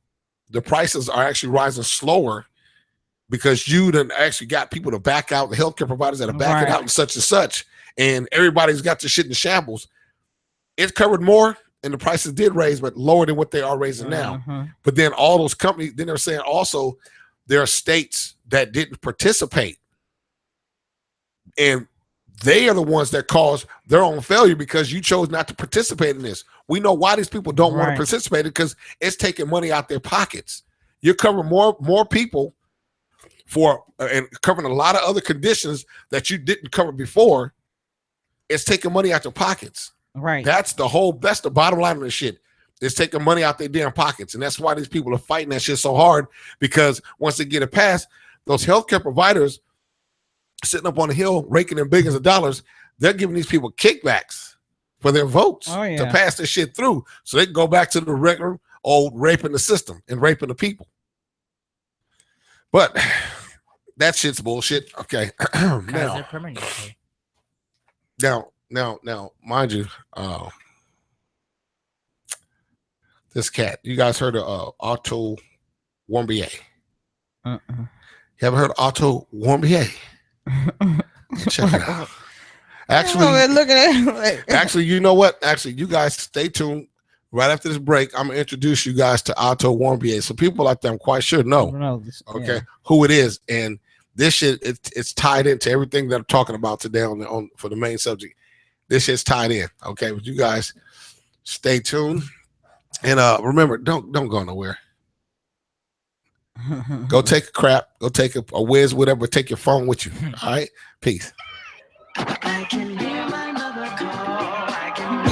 The prices are actually rising slower because you done actually got people to back out, the healthcare providers that are backing out and such, and everybody's got the shit in shambles. It's covered more, and the prices did raise, but lower than what they are raising now. But then all those companies, then they're saying also there are states that didn't participate, and they are the ones that caused their own failure because you chose not to participate in this. We know why these people don't want to participate because it's taking money out their pockets. You're covering more people for and covering a lot of other conditions that you didn't cover before. It's taking money out your pockets. Right. That's the bottom line of this shit. It's taking money out their damn pockets. And that's why these people are fighting that shit so hard, because once they get it passed, those healthcare providers sitting up on the hill raking in billions of dollars, they're giving these people kickbacks for their votes to pass this shit through so they can go back to the regular old raping the system and raping the people. But that shit's bullshit. Okay. Now, mind you, this cat, you guys heard of Otto Warmbier? You haven't heard of Otto Warmbier? Check it out. Actually, look at it. Actually, you know what? Actually, you guys stay tuned. Right after this break, I'm gonna introduce you guys to Otto Warmbier. So people out there, I'm quite sure know, who it is, and this shit it's tied into everything that I'm talking about today on for the main subject. This shit's tied in. Okay, but you guys stay tuned, and remember, don't go nowhere. Go take a crap. Go take a whiz, whatever. Take your phone with you. All right, peace. I can hear my mother call. I can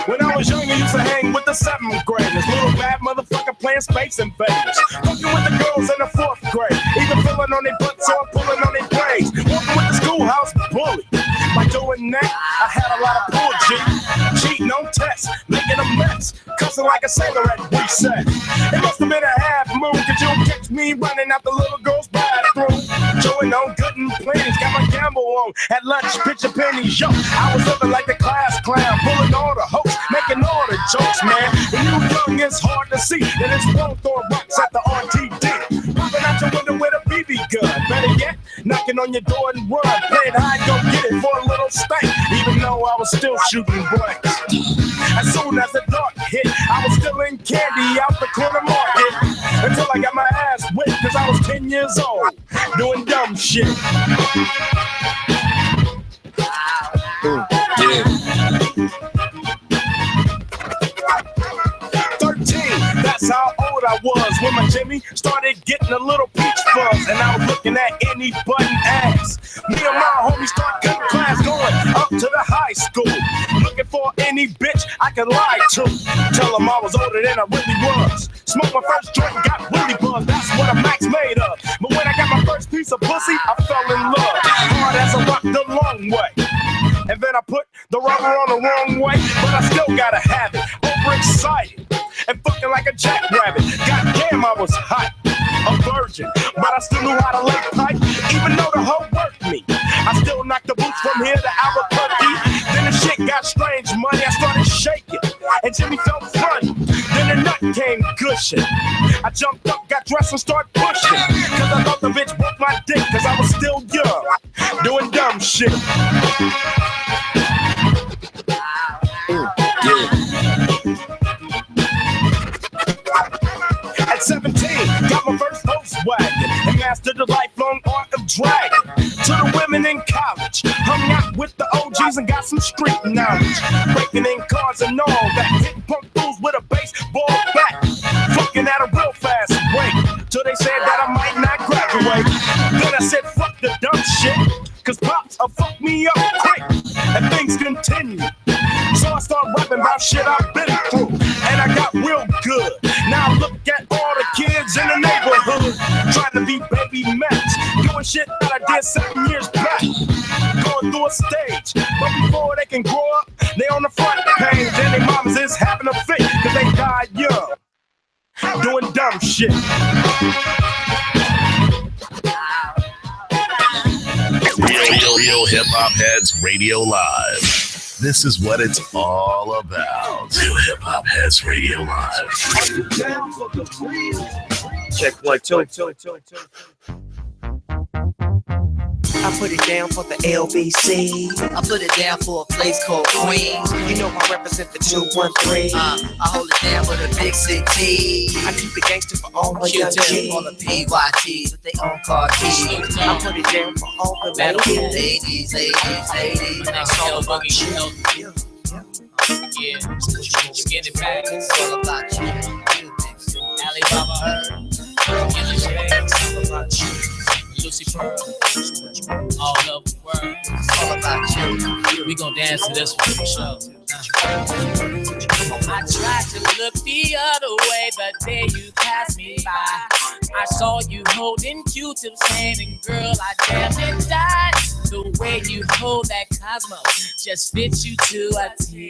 When I was young, I used to hang with the 7th graders. Little bad motherfucker playing Space Invaders. Fucking with the girls in the 4th grade. Even filling on their butts or pulling on their braids. Walking with the schoolhouse bully. By doing that, I had a lot of pull, G. Cheating on tests, making a mess. Cussing like a sailor at reset. It must have been a half moon, cause you'll catch me running out the little girl's bathroom. Chewing on good and plans, got my gamble on. At lunch, picture pennies, yo. I was living like the class clown, pulling all the hopes, making all the jokes, man. When you young, it's hard to see that it's wrong throwing rocks at the RTD. Popping out your window with a BB gun. Better yet, knocking on your door and run. Playing hide, go get it for a little stank. Even though I was still shooting blanks. As soon as the dark hit, I was still in candy out the corner market. Until I got my ass whipped, cause I was 10 years old. Doing dumb shit. That's how old I was when my Jimmy started getting a little peach fuzz, and I was looking at any button ass. Me and my homie start cutting class, going up to the high school, looking for any bitch I could lie to. Tell them I was older than I really was. Smoked my first joint and got really buzzed. That's what a Mac's made of. But when I got my first piece of pussy, I fell in love. Hard as a rock the long way. And then I put the rubber on the wrong way, but I still gotta have it. Overexcited and fucking like a jackrabbit. Goddamn, I was hot, a virgin, but I still knew how to lay pipe. Even though the hoe worked me, I still knocked the boots from here to Albuquerque. Then the shit got strange, money. I started shaking, and Jimmy felt funny. Then the nut came gushing. I jumped up, got dressed, and started pushing. Cause I thought the bitch broke my dick, cause I was still young, doing dumb shit. At 17, got my first Volkswagen and mastered the lifelong art of dragging. To the women in college, hung out with the OGs and got some street knowledge. Breaking in cars and all that, hitting punk fools with a baseball bat. Fucking at a real fast rate, till they said that I might not graduate. Then I said fuck the dumb shit, cause pops fuck me up quick, and things continue. So I started rapping about shit I've been through, and I got real good. Now look at all the kids in the neighborhood, trying to be baby Max, doing shit that I did 7 years back. Going through a stage, but before they can grow up, they on the front page, and their mamas is having a fit, cause they died young, doing dumb shit. Real Hip Hop Heads Radio Live. This is what it's all about. Real Hip Hop Heads Radio Live. Check 1 2. I put it down for the LBC. I put it down for a place called Queens. You know I represent the 213. I hold it down for the big city. I keep it gangster for all my young G's. All the PYTs with their own car keys. I put it down for all the ladies. Ladies. Next all about you. Yeah, you get it back. It's all about you. Alibaba, it's all about you. Lucy Pearl, all over the world. It's all about you. We gon' dance to this one for sure. I tried to look the other way the day you passed me by. I saw you holding Q-Tip's hand, and girl, I damn it died. The way you hold that Cosmo just fits you to a T.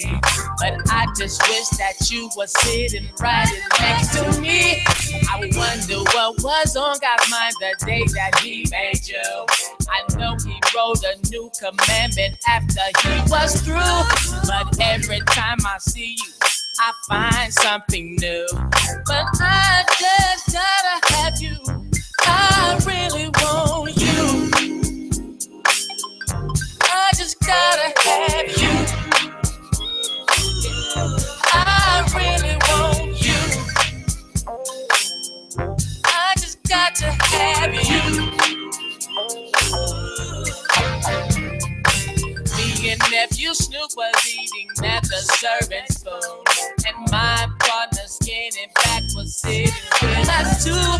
But I just wish that you were sitting right next to me. I wonder what was on God's mind the day that He made you. I know He wrote a new commandment after He was through. But every time I see you, I find something new. But I just gotta have you. I really want you. I just gotta have you. I really want you. I just got to have you. Me and nephew Snoop was eating at the serving spoon, and my partner Skinny Back was sitting with us too.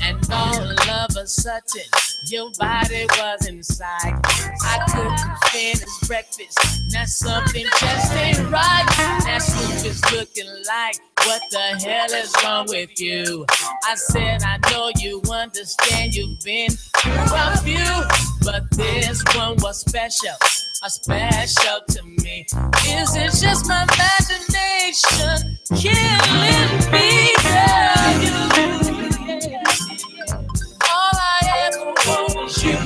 And all of a sudden, your body was inside. I couldn't finish breakfast. Now something just ain't right. Now Snoop is looking like, what the hell is wrong with you? I said, I know you understand you've been through a few, but this one was special, special to me. Is it just my imagination killing me? Yeah. All I ever want is you.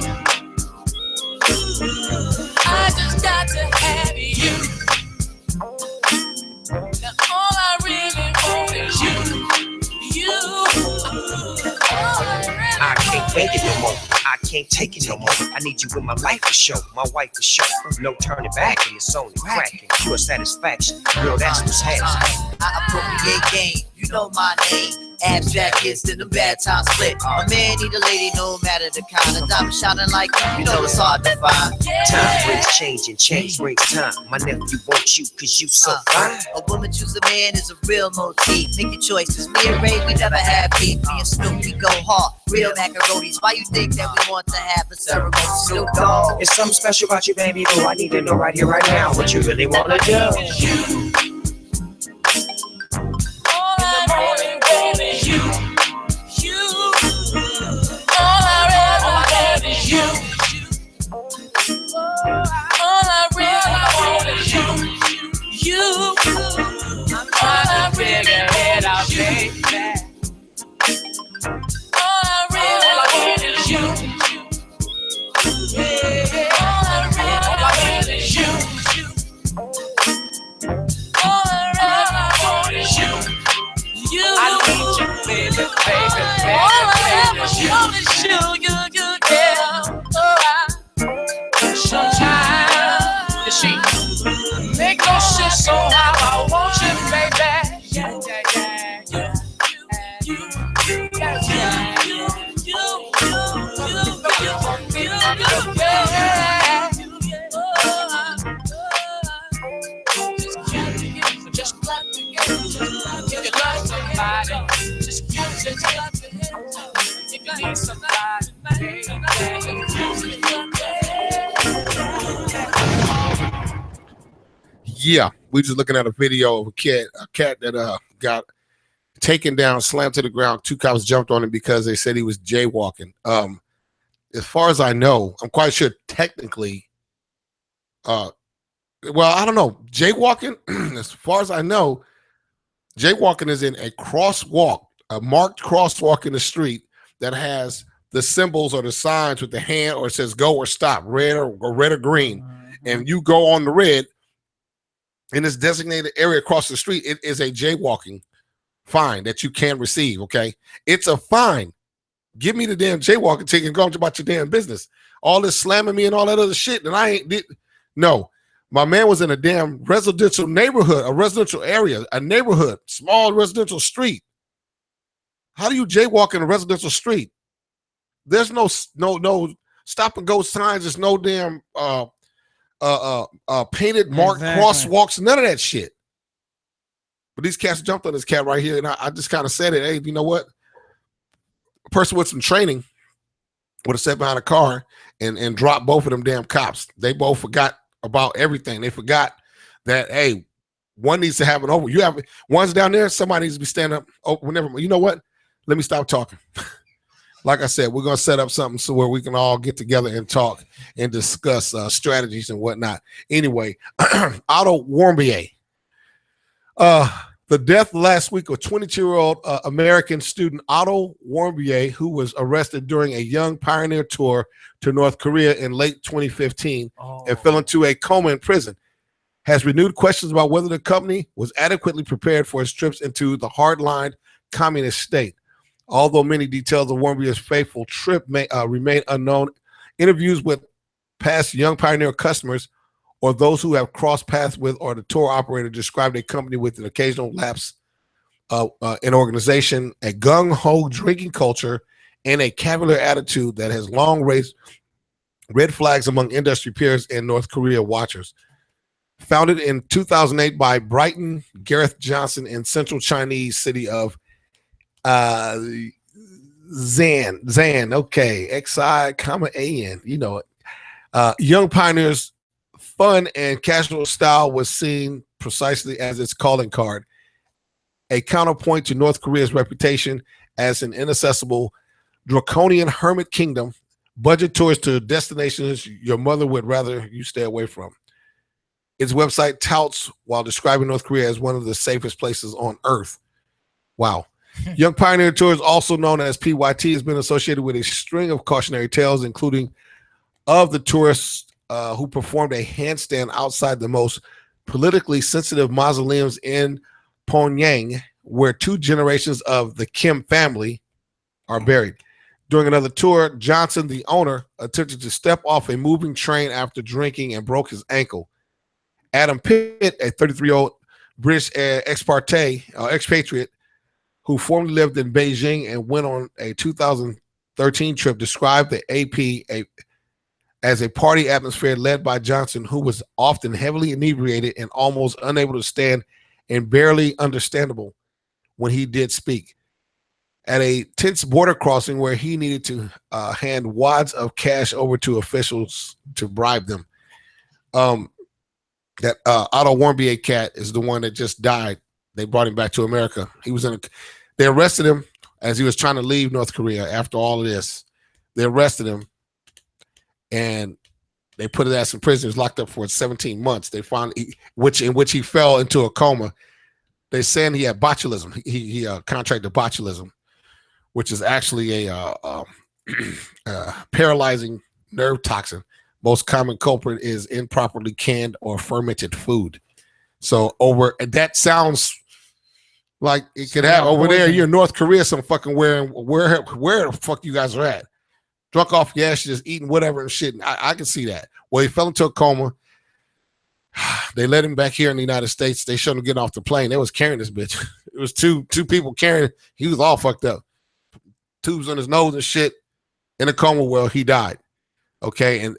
I just got to have you. Now all I really want is you. I can't take it no more. I can't take it no more. I need you in my life for sure. My wife for sure. No turning back, and it's only cracking. Pure satisfaction. Girl, that's what's happening. I appropriate game. You know my name. Abstract hits to the bad time split. A man need a lady no matter the kind of diamond shining like you know it's hard to find. Time brings change and change brings time. My nephew wants you cause you so fine. A woman choose a man is a real motif. Make your choice, cause me and Ray, we never have beef. Me and Snoop, we go hard. Real macaronis. Why you think that we want to have a ceremony? Snoop Dogg. It's something special about you, baby. But I need to know right here, right now, what you really wanna do. You. All I really want is you. All I really want is you. You. I'm trying to figure it out, baby. All I really want is you. Yeah. All I really want is you. All I really want is you. I need you, baby, baby, baby. All I ever want is you, yeah. Sometimes, you see, make no sense so how I want you, baby. Yeah, yeah, yeah, yeah. You, yeah, yeah. Just clap together, if you love somebody, just clap together. If you need somebody, Yeah, we just looking at a video of a cat that got taken down, slammed to the ground. 2 cops jumped on him because they said he was jaywalking. As far as I know, I'm quite sure technically, well, I don't know. Jaywalking, as far as I know, jaywalking is in a crosswalk, a marked crosswalk in the street that has the symbols or the signs with the hand or it says go or stop, red or green. And you go on the red in this designated area across the street, it is a jaywalking fine that you can receive, okay? It's a fine, Give me the damn jaywalking ticket and go on about your damn business. All this slamming me and all that other shit, and I ain't did. No, my man was in a damn residential neighborhood, a residential area, a neighborhood, small residential street. How do you jaywalk in a residential street? There's no stop and go signs. There's no damn painted marked crosswalks. None of that shit. But these cats jumped on this cat right here, and I just kind of said it. Hey, you know what? A person with some training would have sat behind a car and dropped both of them damn cops. They both forgot about everything. They forgot that, hey, one needs to have an over. You have one's down there. Somebody needs to be standing up. Oh, whenever. You know what? Let me stop talking. Like I said, we're gonna set up something so where we can all get together and talk and discuss strategies and whatnot. Anyway, Otto Warmbier. The death last week of 22-year-old American student Otto Warmbier, who was arrested during a Young Pioneer tour to North Korea in late 2015 and fell into a coma in prison, has renewed questions about whether the company was adequately prepared for its trips into the hard-lined communist state. Although many details of Warmbier's fateful trip may remain unknown, interviews with past Young Pioneer customers or those who have crossed paths with or the tour operator described a company with an occasional lapse in organization, a gung-ho drinking culture, and a cavalier attitude that has long raised red flags among industry peers and North Korea watchers. Founded in 2008 by Brighton Gareth Johnson in central Chinese city of Zan, okay, X-I-A-N, you know it. Young Pioneers' fun and casual style was seen precisely as its calling card, a counterpoint to North Korea's reputation as an inaccessible, draconian hermit kingdom, budget tours to destinations your mother would rather you stay away from. Its website touts while describing North Korea as one of the safest places on earth. Wow. Young Pioneer Tours, also known as PYT, has been associated with a string of cautionary tales, including of the tourists who performed a handstand outside the most politically sensitive mausoleums in Pyongyang, where 2 generations of the Kim family are buried. During another tour, Johnson, the owner, attempted to step off a moving train after drinking and broke his ankle. Adam Pitt, a 33-year-old British expatriate who formerly lived in Beijing and went on a 2013 trip, described the AP as a party atmosphere led by Johnson, who was often heavily inebriated and almost unable to stand and barely understandable when he did speak. At a tense border crossing where he needed to hand wads of cash over to officials to bribe them. That Otto Warmbier cat is the one that just died. They brought him back to America. They arrested him as he was trying to leave North Korea after all of this. They arrested him and they put his ass in prison. He was locked up for 17 months. They found in which he fell into a coma. They're saying he had botulism. He contracted botulism, which is actually a paralyzing nerve toxin. Most common culprit is improperly canned or fermented food. So that sounds like it could have over there. You're in North Korea, some fucking where the fuck you guys are at. Drunk off gas, just eating whatever and shit. I can see that. Well, he fell into a coma. They let him back here in the United States. They showed him getting off the plane. They was carrying this bitch. It was two people carrying. He was all fucked up. Tubes on his nose and shit. In a coma. Well, he died. Okay, and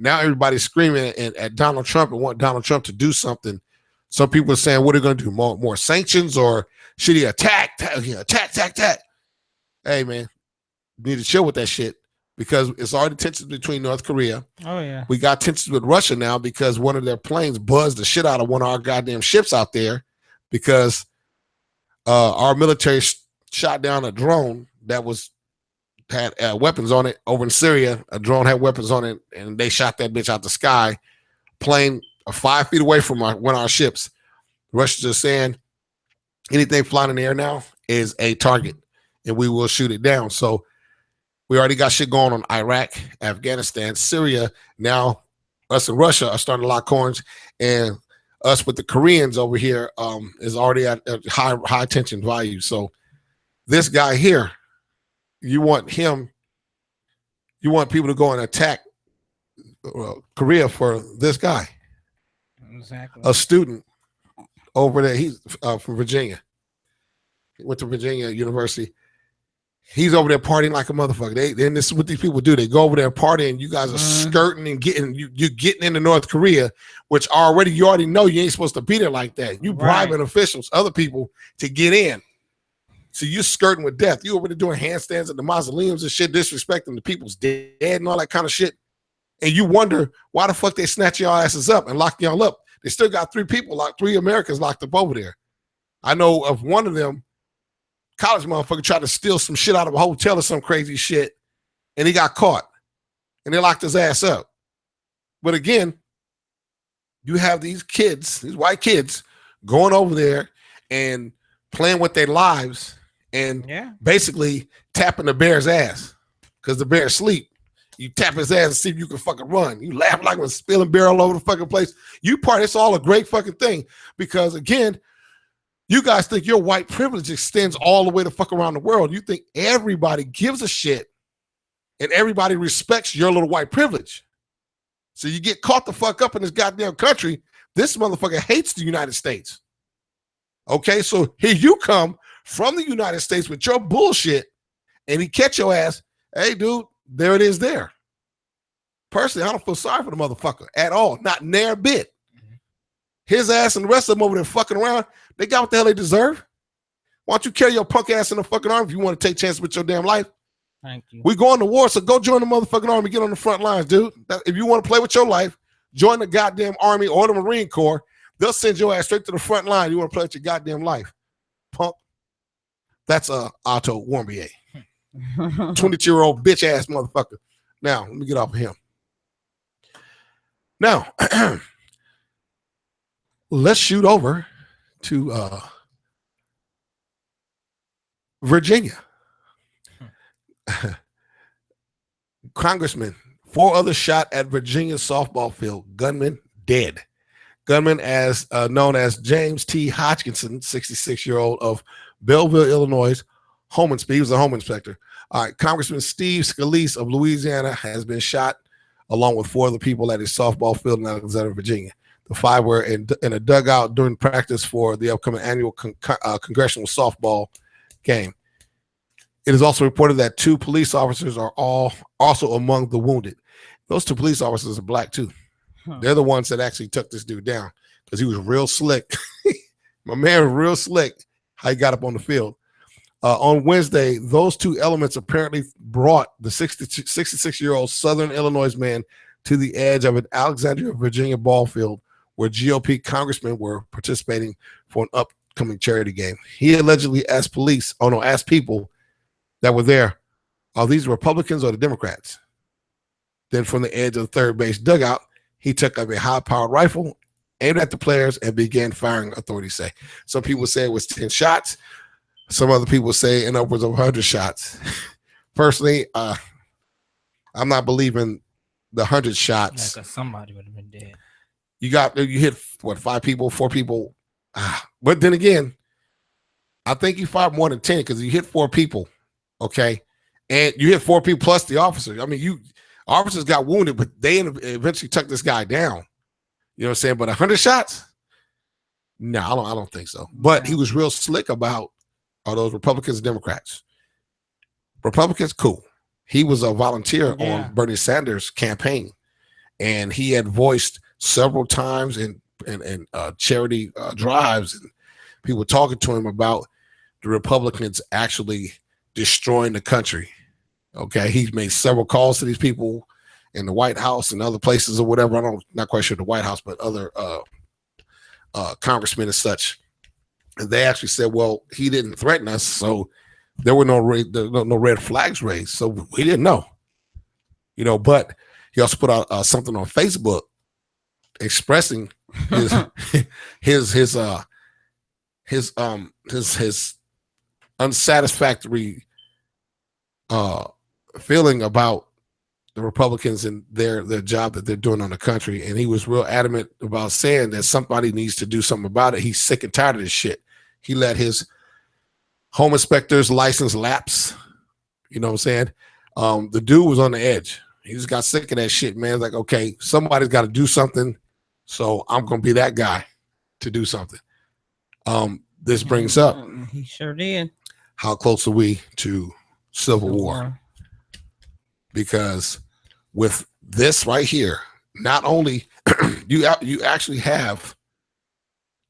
now everybody's screaming at Donald Trump and want Donald Trump to do something. Some people are saying, what are they going to do? More sanctions, or should he attack? Hey, man, you need to chill with that shit because it's already tensions between North Korea. Oh, yeah. We got tensions with Russia now because one of their planes buzzed the shit out of one of our goddamn ships out there because our military shot down a drone that had weapons on it over in Syria. A drone had weapons on it, and they shot that bitch out the sky. Plane 5 feet away from one of our ships. Russians are saying anything flying in the air now is a target, and we will shoot it down. So we already got shit going on Iraq, Afghanistan, Syria. Now us and Russia are starting to lock horns, and us with the Koreans over here is already at high tension value. So this guy here, you want people to go and attack Korea for this guy. Exactly. A student over there. He's from Virginia. He went to Virginia University. He's over there partying like a motherfucker. Then this is what these people do. They go over there partying. You guys are skirting and getting you're getting into North Korea, which you already know you ain't supposed to be there like that. You bribing officials, other people to get in. So you skirting with death. You over there doing handstands at the mausoleums and shit, disrespecting the people's dead and all that kind of shit. And you wonder why the fuck they snatch y'all asses up and lock y'all up. They still got 3 Americans locked up over there. I know of one of them, college motherfucker tried to steal some shit out of a hotel or some crazy shit, and he got caught, and they locked his ass up. But again, you have these kids, these white kids, going over there and playing with their lives and basically tapping the bear's ass because the bear's asleep. You tap his ass and see if you can fucking run. You laugh like a spilling beer all over the fucking place. It's all a great fucking thing because, again, you guys think your white privilege extends all the way the fuck around the world. You think everybody gives a shit and everybody respects your little white privilege. So you get caught the fuck up in this goddamn country. This motherfucker hates the United States. Okay, so here you come from the United States with your bullshit and he catch your ass. Hey, dude, there it is there. Personally, I don't feel sorry for the motherfucker at all. Not near a bit. His ass and the rest of them over there fucking around, they got what the hell they deserve. Why don't you carry your punk ass in the fucking army if you want to take chances with your damn life? Thank you. We going to war, so go join the motherfucking army. Get on the front lines, dude. If you want to play with your life, join the goddamn army or the Marine Corps. They'll send your ass straight to the front line. You want to play with your goddamn life, punk. That's Otto Warmbier. 22-year-old bitch ass motherfucker. Now, let me get off of him. Now, let's shoot over to Virginia. Congressman, 4 others shot at Virginia softball field. Gunman dead. Gunman as known as James T. Hodgkinson, 66-year-old of Belleville, Illinois. He was a home inspector. All right, Congressman Steve Scalise of Louisiana has been shot along with 4 other people at his softball field in Alexandria, Virginia. The 5 were in a dugout during practice for the upcoming annual congressional softball game. It is also reported that 2 police officers are also among the wounded. Those 2 police officers are black too. They're the ones that actually took this dude down because he was real slick. My man was real slick how he got up on the field. On Wednesday, those 2 elements apparently brought the 66-year-old Southern Illinois man to the edge of an Alexandria, Virginia ball field where GOP congressmen were participating for an upcoming charity game. He allegedly asked people that were there, are these Republicans or the Democrats? Then from the edge of the third base dugout, he took up a high-powered rifle, aimed at the players, and began firing, authorities say. Some people say it was 10 shots. Some other people say in upwards of 100 shots. Personally, I'm not believing the 100 shots. Like somebody would have been dead. You hit, 5 people, 4 people. But then again, I think you fired more than 10 because you hit 4 people, okay? And you hit 4 people plus the officers. I mean, officers got wounded, but they eventually took this guy down. You know what I'm saying? But 100 shots? No, I don't think so. But he was real slick about, are those Republicans and Democrats? Republicans, cool. He was a volunteer on Bernie Sanders' campaign, and he had voiced several times in charity drives, and people talking to him about the Republicans actually destroying the country. Okay, he's made several calls to these people in the White House and other places or whatever. Not quite sure the White House, but other congressmen and such. And they actually said, well, he didn't threaten us, so there were no red flags raised, so we didn't know. You know, but he also put out something on Facebook expressing his unsatisfactory feeling about the Republicans and their job that they're doing on the country. And he was real adamant about saying that somebody needs to do something about it. He's sick and tired of this shit. He let his home inspector's license lapse You know what I'm saying? The dude was on the edge. He just got sick of that shit, man. Like, okay, somebody's got to do something, so I'm gonna be that guy to do something. This brings up, he sure did. How close are we to civil war? Because with this right here, not only you actually have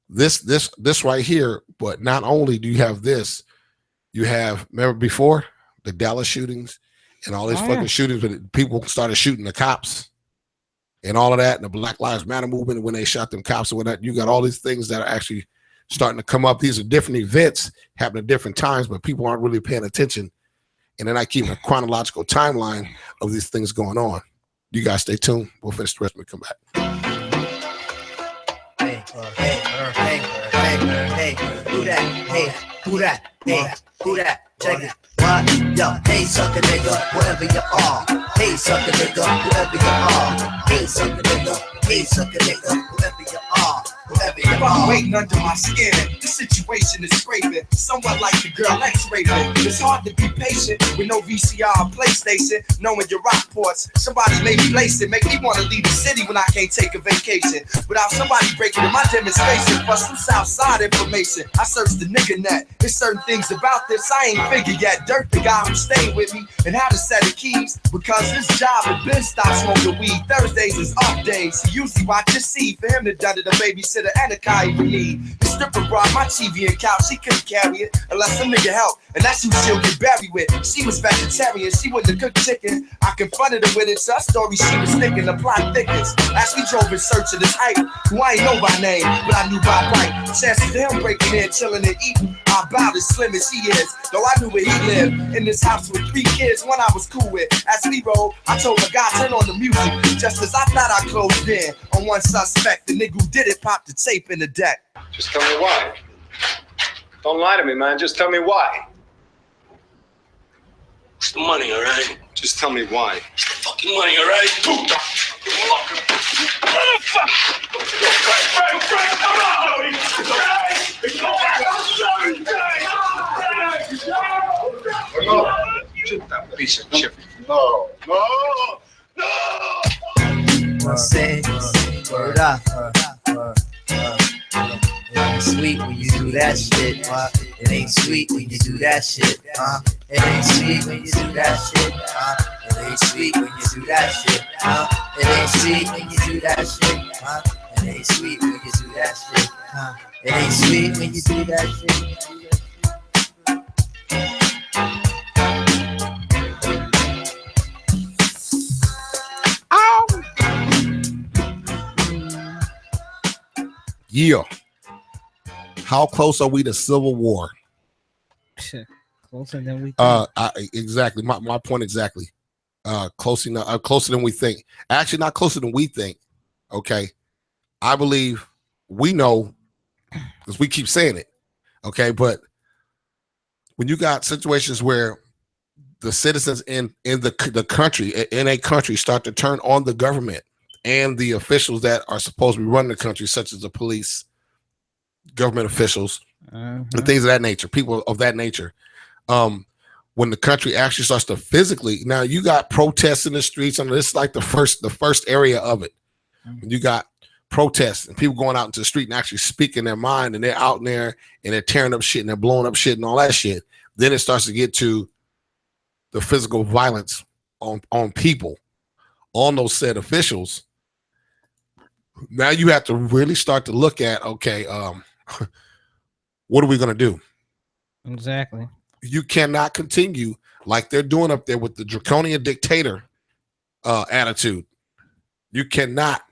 this right here, but not only do you have this, you have, remember before the Dallas shootings and all these fucking shootings, but people started shooting the cops and all of that, and the Black Lives Matter movement when they shot them cops and whatnot. You got all these things that are actually starting to come up. These are different events happening at different times, but people aren't really paying attention, and they're not keeping a chronological timeline of these things going on. You guys stay tuned. We'll finish the rest when we come back. Hey, who that? Hey, who that? Hey, who that? Check it. What? Yo, hey, sucker nigga, wherever you are. Hey, sucker nigga, whoever you are. Hey, sucker nigga, hey, sucker nigga, whoever you are. Whoever you are. Waiting under my skin. The situation is scraping. Somewhat like the girl X-raping. It's hard to be patient with no VCR or PlayStation. Knowing your rock ports, somebody may be lacing. Make me want to leave the city when I can't take a vacation. Without somebody breaking in my demonstration. For some Southside information, I searched the nigga net. There's certain things about this I ain't figured yet. Dirt, the guy who stayed with me and had a set of keys. Because his job had been stopped smoking weed. Thursdays is off days. He usually watches C. For him to done it, a babysitter and a car even need. The stripper brought my TV and couch. She couldn't carry it unless some nigga helped. And that's who she'll get buried with. She was vegetarian. She wouldn't have cooked chicken. I confronted her with it. So her story she was thinking. The plot thickens. As we drove in search of this hype, who I ain't know by name, but I knew by right. Chances of him breaking in, chilling and eating are about as slim as he is. Though I knew where he lived. In this house with 3 kids, one I was cool with. As we rolled, I told my guy, turn on the music. Just as I thought I closed in on one suspect. The nigga who did it popped the tape in the deck. Just tell me why. Don't lie to me, man. Just tell me why. It's the money, all right? Just tell me why. It's the fucking money, all right? Shoot that piece of shit. No. Say, word up. It ain't sweet when you do that shit. It ain't sweet when you do that shit. It ain't sweet when you do that shit. It ain't sweet when you do that shit. It ain't sweet when you do that shit. It ain't sweet when you do that shit. It ain't sweet when you do that shit. Yeah. How close are we to civil war? Closer than we think. Exactly. My point exactly. Closer than we think. Actually, not closer than we think. Okay. I believe we know because we keep saying it. Okay. But when you got situations where the citizens in the country, in a country, start to turn on the government and the officials that are supposed to be running the country, such as the police, government officials, and things of that nature, people of that nature. When the country actually starts to physically, now you got protests in the streets, and this is like the first area of it. When you got protests and people going out into the street and actually speaking their mind, and they're out there and they're tearing up shit and they're blowing up shit and all that shit. Then it starts to get to the physical violence on people, on those said officials. Now you have to really start to look at, okay, what are we going to do? Exactly. You cannot continue like they're doing up there with the draconian dictator attitude. You cannot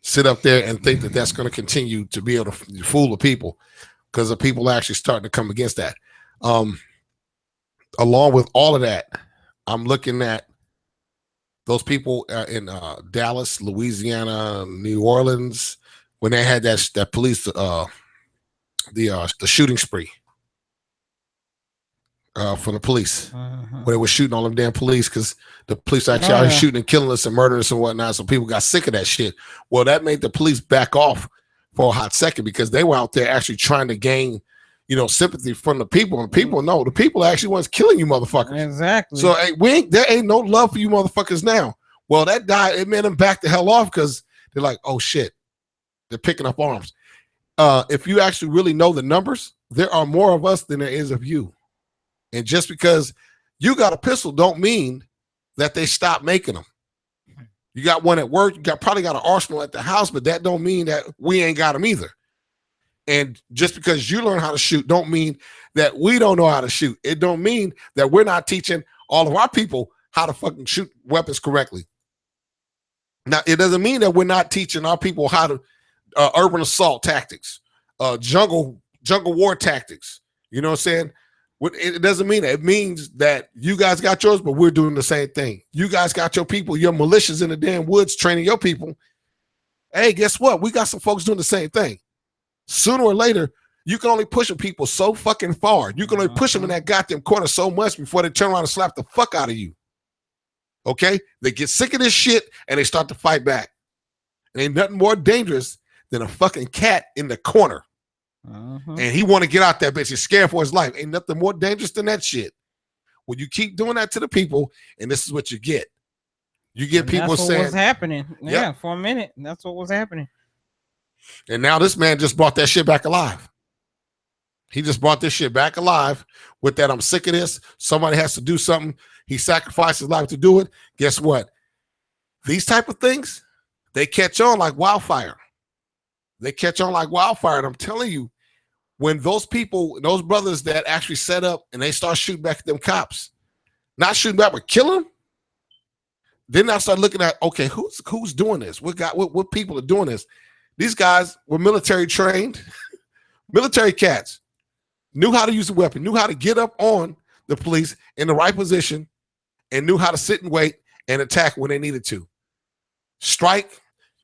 sit up there and think that that's going to continue to be able to fool the people, because the people are actually starting to come against that. Along with all of that, I'm looking at those people in Dallas, Louisiana, New Orleans, when they had that police the shooting spree for the police, where they were shooting all them damn police because the police actually out here shooting and killing us and murdering us and whatnot. So people got sick of that shit. Well, that made the police back off for a hot second because they were out there actually trying to gain, sympathy from the people. And people know the people actually ones killing you motherfuckers. Exactly. So there ain't no love for you motherfuckers now. Well, that guy, it made him back the hell off because they're like, oh shit, they're picking up arms. If you actually really know the numbers, there are more of us than there is of you. And just because you got a pistol don't mean that they stop making them. You got one at work, you probably got an arsenal at the house, but that don't mean that we ain't got them either. And just because you learn how to shoot don't mean that we don't know how to shoot. It don't mean that we're not teaching all of our people how to fucking shoot weapons correctly. Now, it doesn't mean that we're not teaching our people how to urban assault tactics, jungle war tactics. You know what I'm saying? It doesn't mean that. It means that you guys got yours, but we're doing the same thing. You guys got your people, your militias in the damn woods training your people. Hey, guess what? We got some folks doing the same thing. Sooner or later, you can only push people so fucking far. You can only push them in that goddamn corner so much before they turn around and slap the fuck out of you. Okay? They get sick of this shit and they start to fight back. There ain't nothing more dangerous than a fucking cat in the corner. And he want to get out that bitch. He's scared for his life. Ain't nothing more dangerous than that shit. When you keep doing that to the people, and this is what you get. You get people saying, "What's happening?" Yeah, for a minute, that's what was happening. And now this man just brought that shit back alive. He just brought this shit back alive with that. I'm sick of this. Somebody has to do something. He sacrificed his life to do it. Guess what? These type of things, they catch on like wildfire. They catch on like wildfire. And I'm telling you, when those people, those brothers that actually set up and they start shooting back at them cops, not shooting back, but killing them, then I start looking at, okay, who's doing this? What people are doing this? These guys were military trained, military cats, knew how to use a weapon, knew how to get up on the police in the right position, and knew how to sit and wait and attack when they needed to. Strike.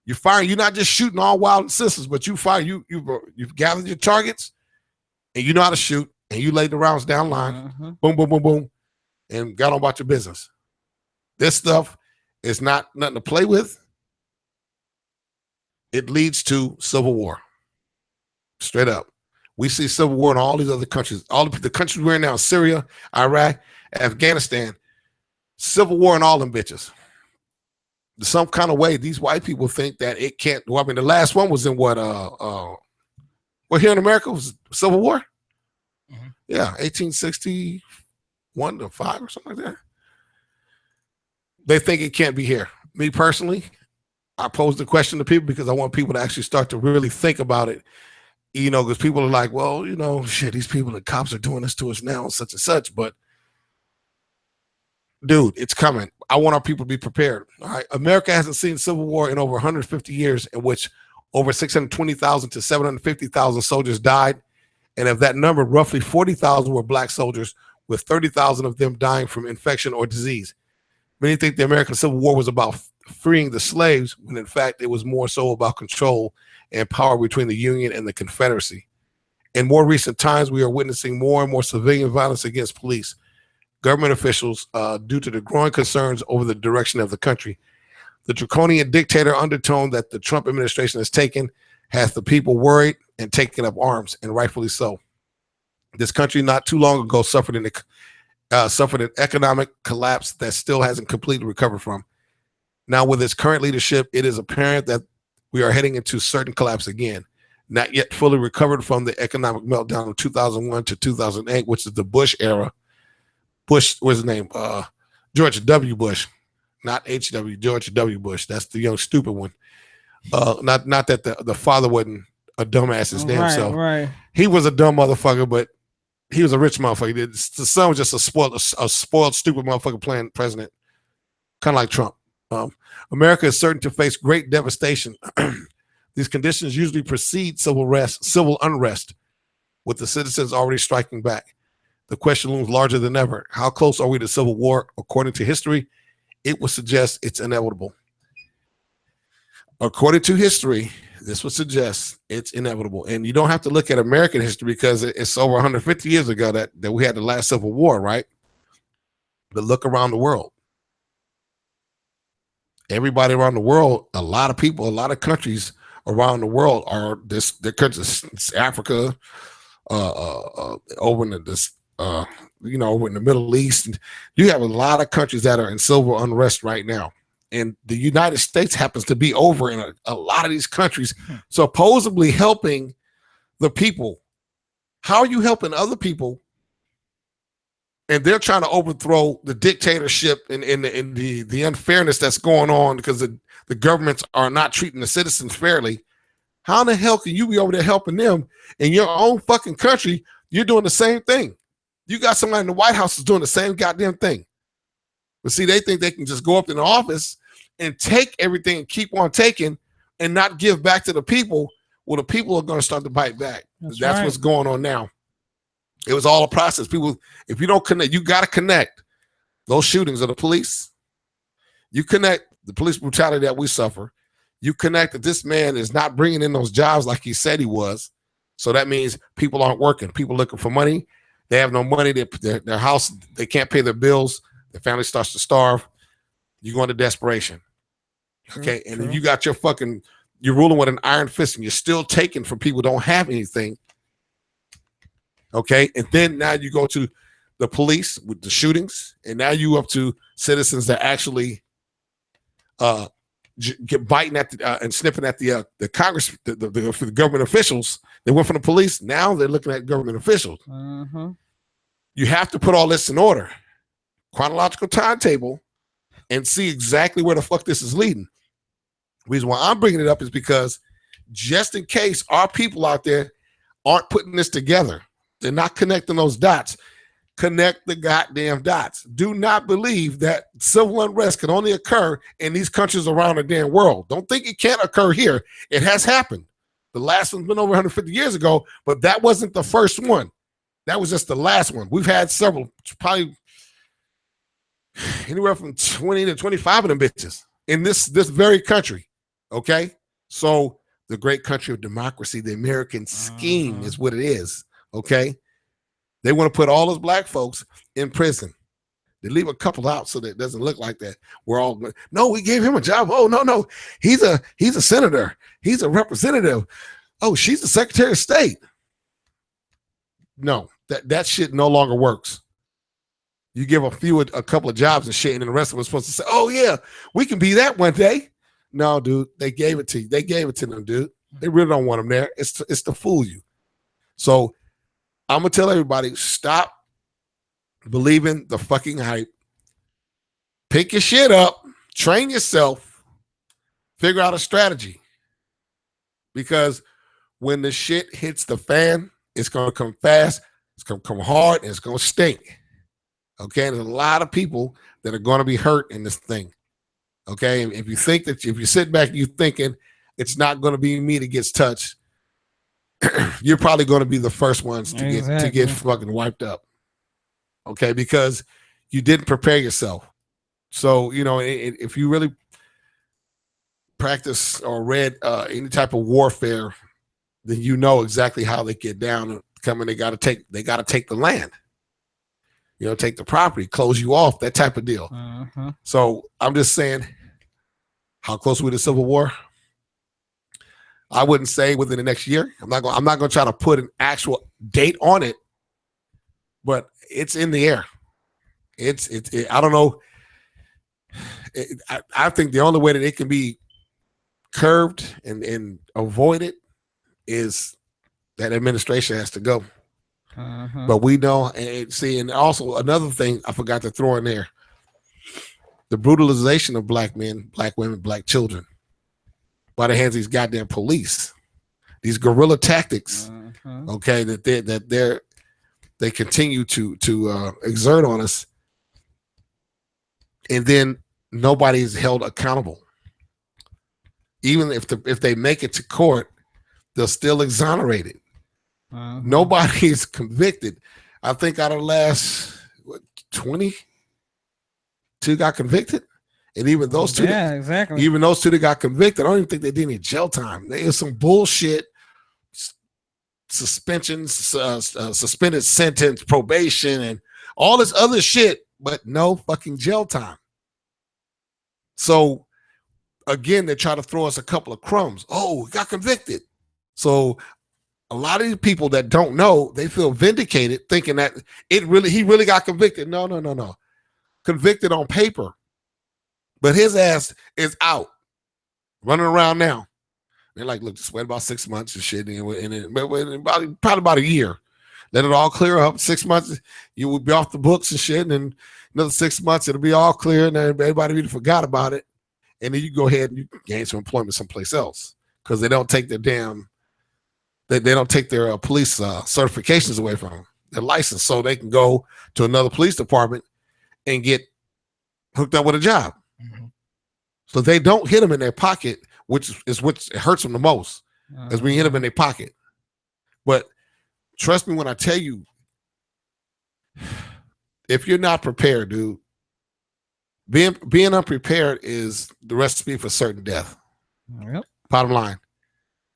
You're firing. You're not just shooting all wild and senseless, but you fire. You've gathered your targets, and you know how to shoot, and you laid the rounds down line. Boom, boom, boom, boom, and got on about your business. This stuff is not nothing to play with. It leads to civil war. Straight up. We see civil war in all these other countries. All the countries we're in now, Syria, Iraq, Afghanistan, civil war in all them bitches. Some kind of way, these white people think that it can't. Well, I mean, the last one was in what? Well, here in America was Civil War. Yeah, 1861 to 5 or something like that. They think it can't be here. Me personally, I pose the question to people because I want people to actually start to really think about it. Because people are like, well, shit, these people, the cops are doing this to us now, such and such. But dude, it's coming. I want our people to be prepared. All right. America hasn't seen civil war in over 150 years, in which over 620,000 to 750,000 soldiers died. And of that number, roughly 40,000 were black soldiers, with 30,000 of them dying from infection or disease. Many think the American Civil War was about freeing the slaves, when in fact it was more so about control and power between the Union and the Confederacy. In more recent times, we are witnessing more and more civilian violence against police, government officials, due to the growing concerns over the direction of the country. The draconian dictator undertone that the Trump administration has taken has the people worried and taking up arms, and rightfully so. This country not too long ago suffered an economic collapse that still hasn't completely recovered from. Now, with its current leadership, it is apparent that we are heading into certain collapse again, not yet fully recovered from the economic meltdown of 2001 to 2008, which is the Bush era. Bush, what's his name? George W. Bush, not H.W. George W. Bush. That's the young stupid one. Not that the father wasn't a dumbass his damn self. Right. He was a dumb motherfucker, but he was a rich motherfucker. The son was just a spoiled, stupid motherfucker playing president, kind of like Trump. America is certain to face great devastation. These conditions usually precede civil unrest, with the citizens already striking back. The question looms larger than ever. How close are we to civil war? According to history, it would suggest it's inevitable. According to history, this would suggest it's inevitable. And you don't have to look at American history, because it's over 150 years ago that we had the last civil war, right? But look around the world. Everybody around the world, a lot of people, a lot of countries around the world are their countries, Africa, over in this over in the Middle East. You have a lot of countries that are in civil unrest right now. And the United States happens to be over in a lot of these countries, supposedly helping the people. How are you helping other people? And they're trying to overthrow the dictatorship and the unfairness that's going on because the governments are not treating the citizens fairly. How in the hell can you be over there helping them in your own fucking country? You're doing the same thing. You got somebody in the White House is doing the same goddamn thing. But see, they think they can just go up in the office and take everything and keep on taking and not give back to the people. Well, the people are going to start to bite back. That's right. What's going on now. It was all a process. People, if you don't connect, you got to connect those shootings of the police. You connect the police brutality that we suffer. You connect that this man is not bringing in those jobs like he said he was. So that means people aren't working. People looking for money. They have no money. Their house, they can't pay their bills. Their family starts to starve. You go into desperation. Okay. And then you got you're ruling with an iron fist and you're still taking from people who don't have anything. Okay. And then now you go to the police with the shootings, and now you up to citizens that actually get biting at and snipping at the Congress, the government officials. They went from the police. Now they're looking at government officials. Mm-hmm. You have to put all this in order, chronological timetable, and see exactly where the fuck this is leading. The reason why I'm bringing it up is because just in case our people out there aren't putting this together, they're not connecting those dots. Connect the goddamn dots. Do not believe that civil unrest can only occur in these countries around the damn world. Don't think it can't occur here. It has happened. The last one's been over 150 years ago, but that wasn't the first one. That was just the last one. We've had several, probably anywhere from 20 to 25 of them bitches in this very country. Okay? So the great country of democracy, the American scheme is what it is. Okay? They want to put all those black folks in prison. They leave a couple out so that it doesn't look like that. We're all going, no, we gave him a job. Oh, no. He's a senator. He's a representative. Oh, she's the Secretary of State. No, that shit no longer works. You give a couple of jobs and shit, and then the rest of us supposed to say, oh, yeah, we can be that one day. No, dude, they gave it to you. They gave it to them, dude. They really don't want them there. It's to fool you. So I'm going to tell everybody, stop believing the fucking hype. Pick your shit up. Train yourself. Figure out a strategy. Because when the shit hits the fan, it's going to come fast, it's going to come hard, and it's going to stink. Okay? There's a lot of people that are going to be hurt in this thing. Okay? And if you think that, if you sit back and you're thinking it's not going to be me that gets touched, you're probably going to be the first ones to get fucking wiped up. Okay? Because you didn't prepare yourself. So, if you really practice or read any type of warfare, then you know exactly how they get down. They got to take the land. Take the property, close you off, that type of deal. Mm-hmm. So I'm just saying, how close are we to civil war? I wouldn't say within the next year. I'm not going to try to put an actual date on it, but it's in the air. I don't know. I think the only way that it can be curbed and avoided is that administration has to go. Mm-hmm. But we know, and also another thing I forgot to throw in there, the brutalization of black men, black women, black children by the hands of these goddamn police, these guerrilla tactics, okay, that they continue to exert on us, and then nobody is held accountable. Even if they make it to court, they're still exonerated. Nobody is convicted. I think out of the last 22 got convicted. And even those two, exactly. Even those two that got convicted, I don't even think they did any jail time. There's some bullshit, suspensions, suspended sentence, probation, and all this other shit, but no fucking jail time. So again, they try to throw us a couple of crumbs. Oh, we got convicted. So a lot of these people that don't know, they feel vindicated thinking that he really got convicted. No. Convicted on paper. But his ass is out, running around now. They're like, look, just wait about 6 months and shit, and probably about a year. Let it all clear up. 6 months, you will be off the books and shit, and then another 6 months, it'll be all clear, and then everybody really forgot about it. And then you go ahead and you gain some employment someplace else because they don't take their they don't take their police certifications away from them, their license, so they can go to another police department and get hooked up with a job. So they don't hit them in their pocket, which hurts them the most, is when you hit them in their pocket. But trust me when I tell you, if you're not prepared, dude, being unprepared is the recipe for certain death. Yep. Bottom line.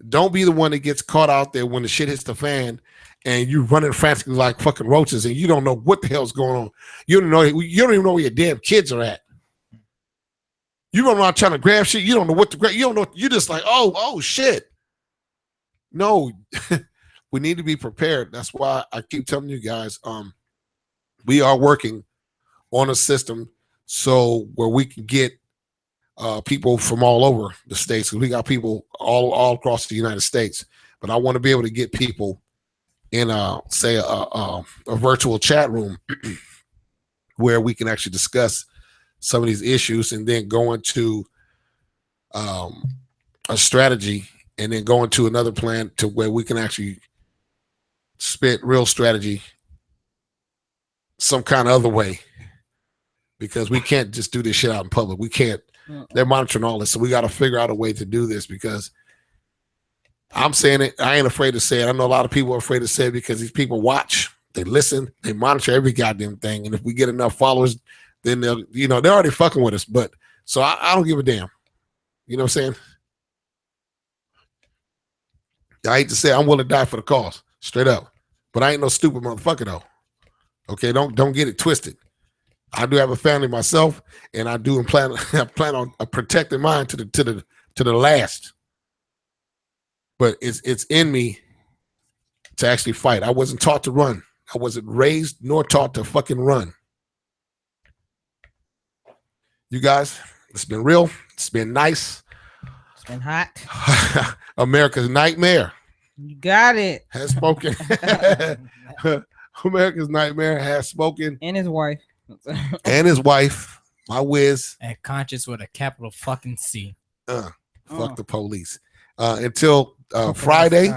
Don't be the one that gets caught out there when the shit hits the fan and you running frantically like fucking roaches and you don't know what the hell's going on. You don't even know where your damn kids are at. You run around trying to grab shit. You don't know what to grab. You don't know. You're just like, oh shit. No, we need to be prepared. That's why I keep telling you guys, we are working on a system so where we can get people from all over the states, because we got people all across the United States. But I want to be able to get people in say a virtual chat room where we can actually discuss some of these issues and then go into a strategy and then go into another plan to where we can actually spit real strategy some kind of other way, because we can't just do this shit out in public. We can't. They're monitoring all this, so we got to figure out a way to do this, because I'm saying it. I ain't afraid to say it. I know a lot of people are afraid to say it because these people watch, they listen, they monitor every goddamn thing, and if we get enough followers, then they'll, they're already fucking with us. But so I don't give a damn. You know what I'm saying? I hate to say I'm willing to die for the cause, straight up. But I ain't no stupid motherfucker though. Okay, don't get it twisted. I do have a family myself, and I do plan on protecting mine to the last. But it's in me to actually fight. I wasn't taught to run. I wasn't raised nor taught to fucking run. You guys, it's been real. It's been nice. It's been hot. America's nightmare. You got it. Has spoken. America's nightmare has spoken. And his wife. And his wife, my whiz. And Conscious with a capital fucking C. Fuck the police. Until Friday,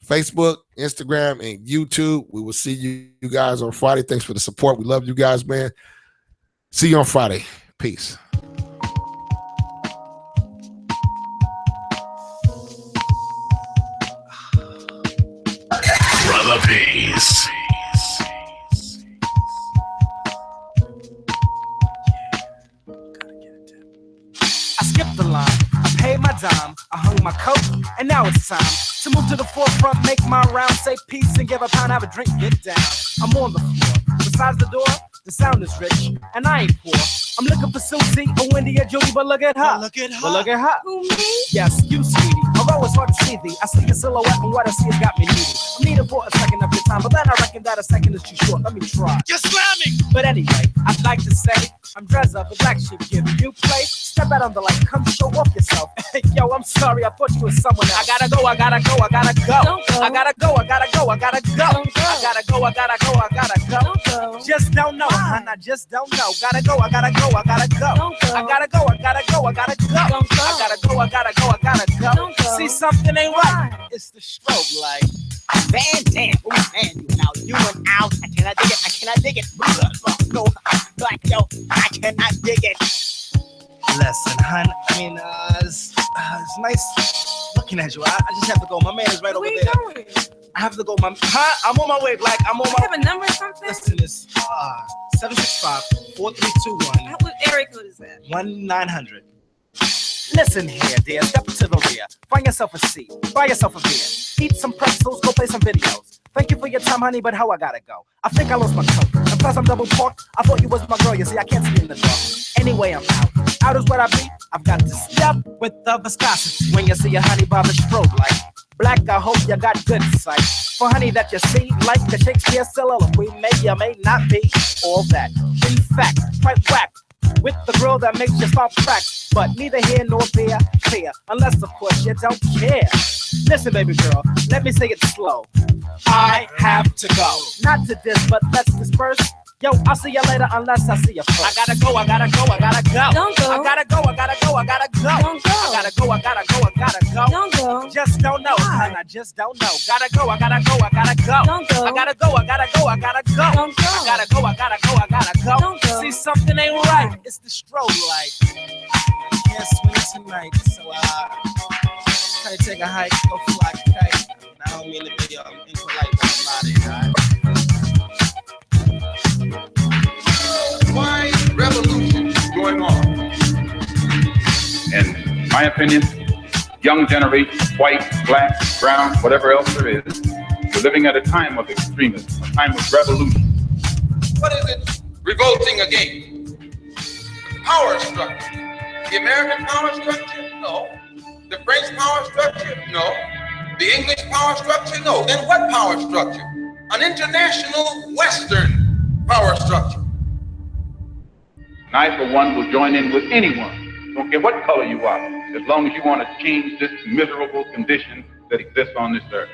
Facebook, Instagram, and YouTube. We will see you guys on Friday. Thanks for the support. We love you guys, man. See you on Friday. Peace. Brother Peace. I skipped the line, I paid my dime, I hung my coat, and now it's time to move to the forefront, make my round, say peace, and give a pound, have a drink, get down. I'm on the floor, besides the door, the sound is rich, and I ain't poor. I'm looking for Susie, or Wendy, or Judy, but look at her. But look at her. Who, me? Yes, you, sweetie. Although it's hard to see thee, I see your silhouette, and what I see has got me needy. I'm needing for a second of your time, but then I reckon that a second is too short. Let me try. You're slamming! But anyway, I'd like to say, I'm dressed up, the black sheep giving you play. Step out on the light, come show off yourself. Yo, I'm sorry, I thought you was someone else. I gotta go, I gotta go, I gotta go. I gotta go, I gotta go, I gotta go. I gotta go, I gotta go, I gotta go. Just don't know, and I just don't know. Gotta go, I gotta go, I gotta go. I gotta go, I gotta go, I gotta go. I gotta go, I gotta go, I gotta go. See, something ain't right. It's the strobe light. Van Dam, oh man, you now you and out. I cannot dig it, I cannot dig it. No, black yo, I cannot dig it. Listen, hun, I mean, it's nice looking at you. I just have to go. My man is right over there. Where you going? I have to go. I'm on my way, Black. I'm on my way. You have a number or something? Listen, it's 765-4321. What area code is that? 1-900. Listen here, dear. Step to the rear. Find yourself a seat. Buy yourself a beer. Eat some pretzels. Go play some videos. Thank you for your time, honey, but how I gotta go? I think I lost my coat. And plus, I'm double parked. I thought you was my girl. You see, I can't see in the dark. Anyway, I'm out. Out is what I be. I've got to step with the viscosity. When you see a honey by the strobe light. black, I hope you got good sight. For honey that you see, like the Shakespeare soliloquy, may or may not be all that. In fact, quite whack with the girl that makes you stop cracks. But neither here nor there, fair, unless of course you don't care. Listen, baby girl, let me say it slow. I have to go. Not to this, but let's disperse. Yo, I'll see you later unless I see you first. I gotta go, I gotta go, I gotta go. Don't go. I gotta go, I gotta go, I gotta go. Don't go. I gotta go, I gotta go, I gotta go. Don't go. Just don't know, son, I just don't know. Gotta go, I gotta go, I gotta go. Don't go. I gotta go, I gotta go, I gotta go. Don't go. I gotta go, I gotta go, I gotta go. Don't go. See, something ain't right. It's the strobe light. Can't swing tonight, so I take a hike, go fly kite. I don't mean the video, I'm impolite, but I'm out of here, Wide revolution is going on. In my opinion, young generation, white, black, brown, whatever else there is, we're living at a time of extremism, a time of revolution. What is it revolting against? Power structure. The American power structure? No. The French power structure? No. The English power structure? No. Then what power structure? An international Western power structure. And I, for one, will join in with anyone, don't care what color you are, as long as you want to change this miserable condition that exists on this earth.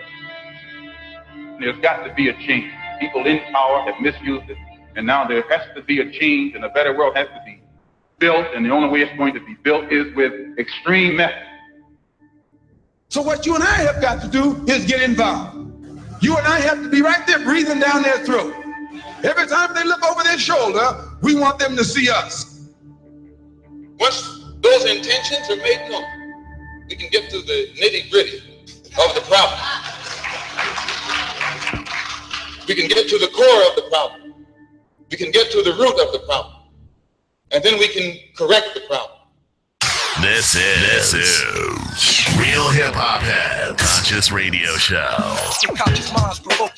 There's got to be a change. People in power have misused it, and now there has to be a change, and a better world has to be built, and the only way it's going to be built is with extreme methods. So what you and I have got to do is get involved. You and I have to be right there breathing down their throat. Every time they look over their shoulder, we want them to see us. Once those intentions are made known, we can get to the nitty-gritty of the problem. We can get to the core of the problem. We can get to the root of the problem. And then we can correct the problem. This is Real Hip Hop Heads Conscious Radio Show. Conscious minds provoke.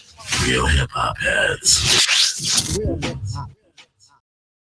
Real Hip Hop Heads. Real hip hop.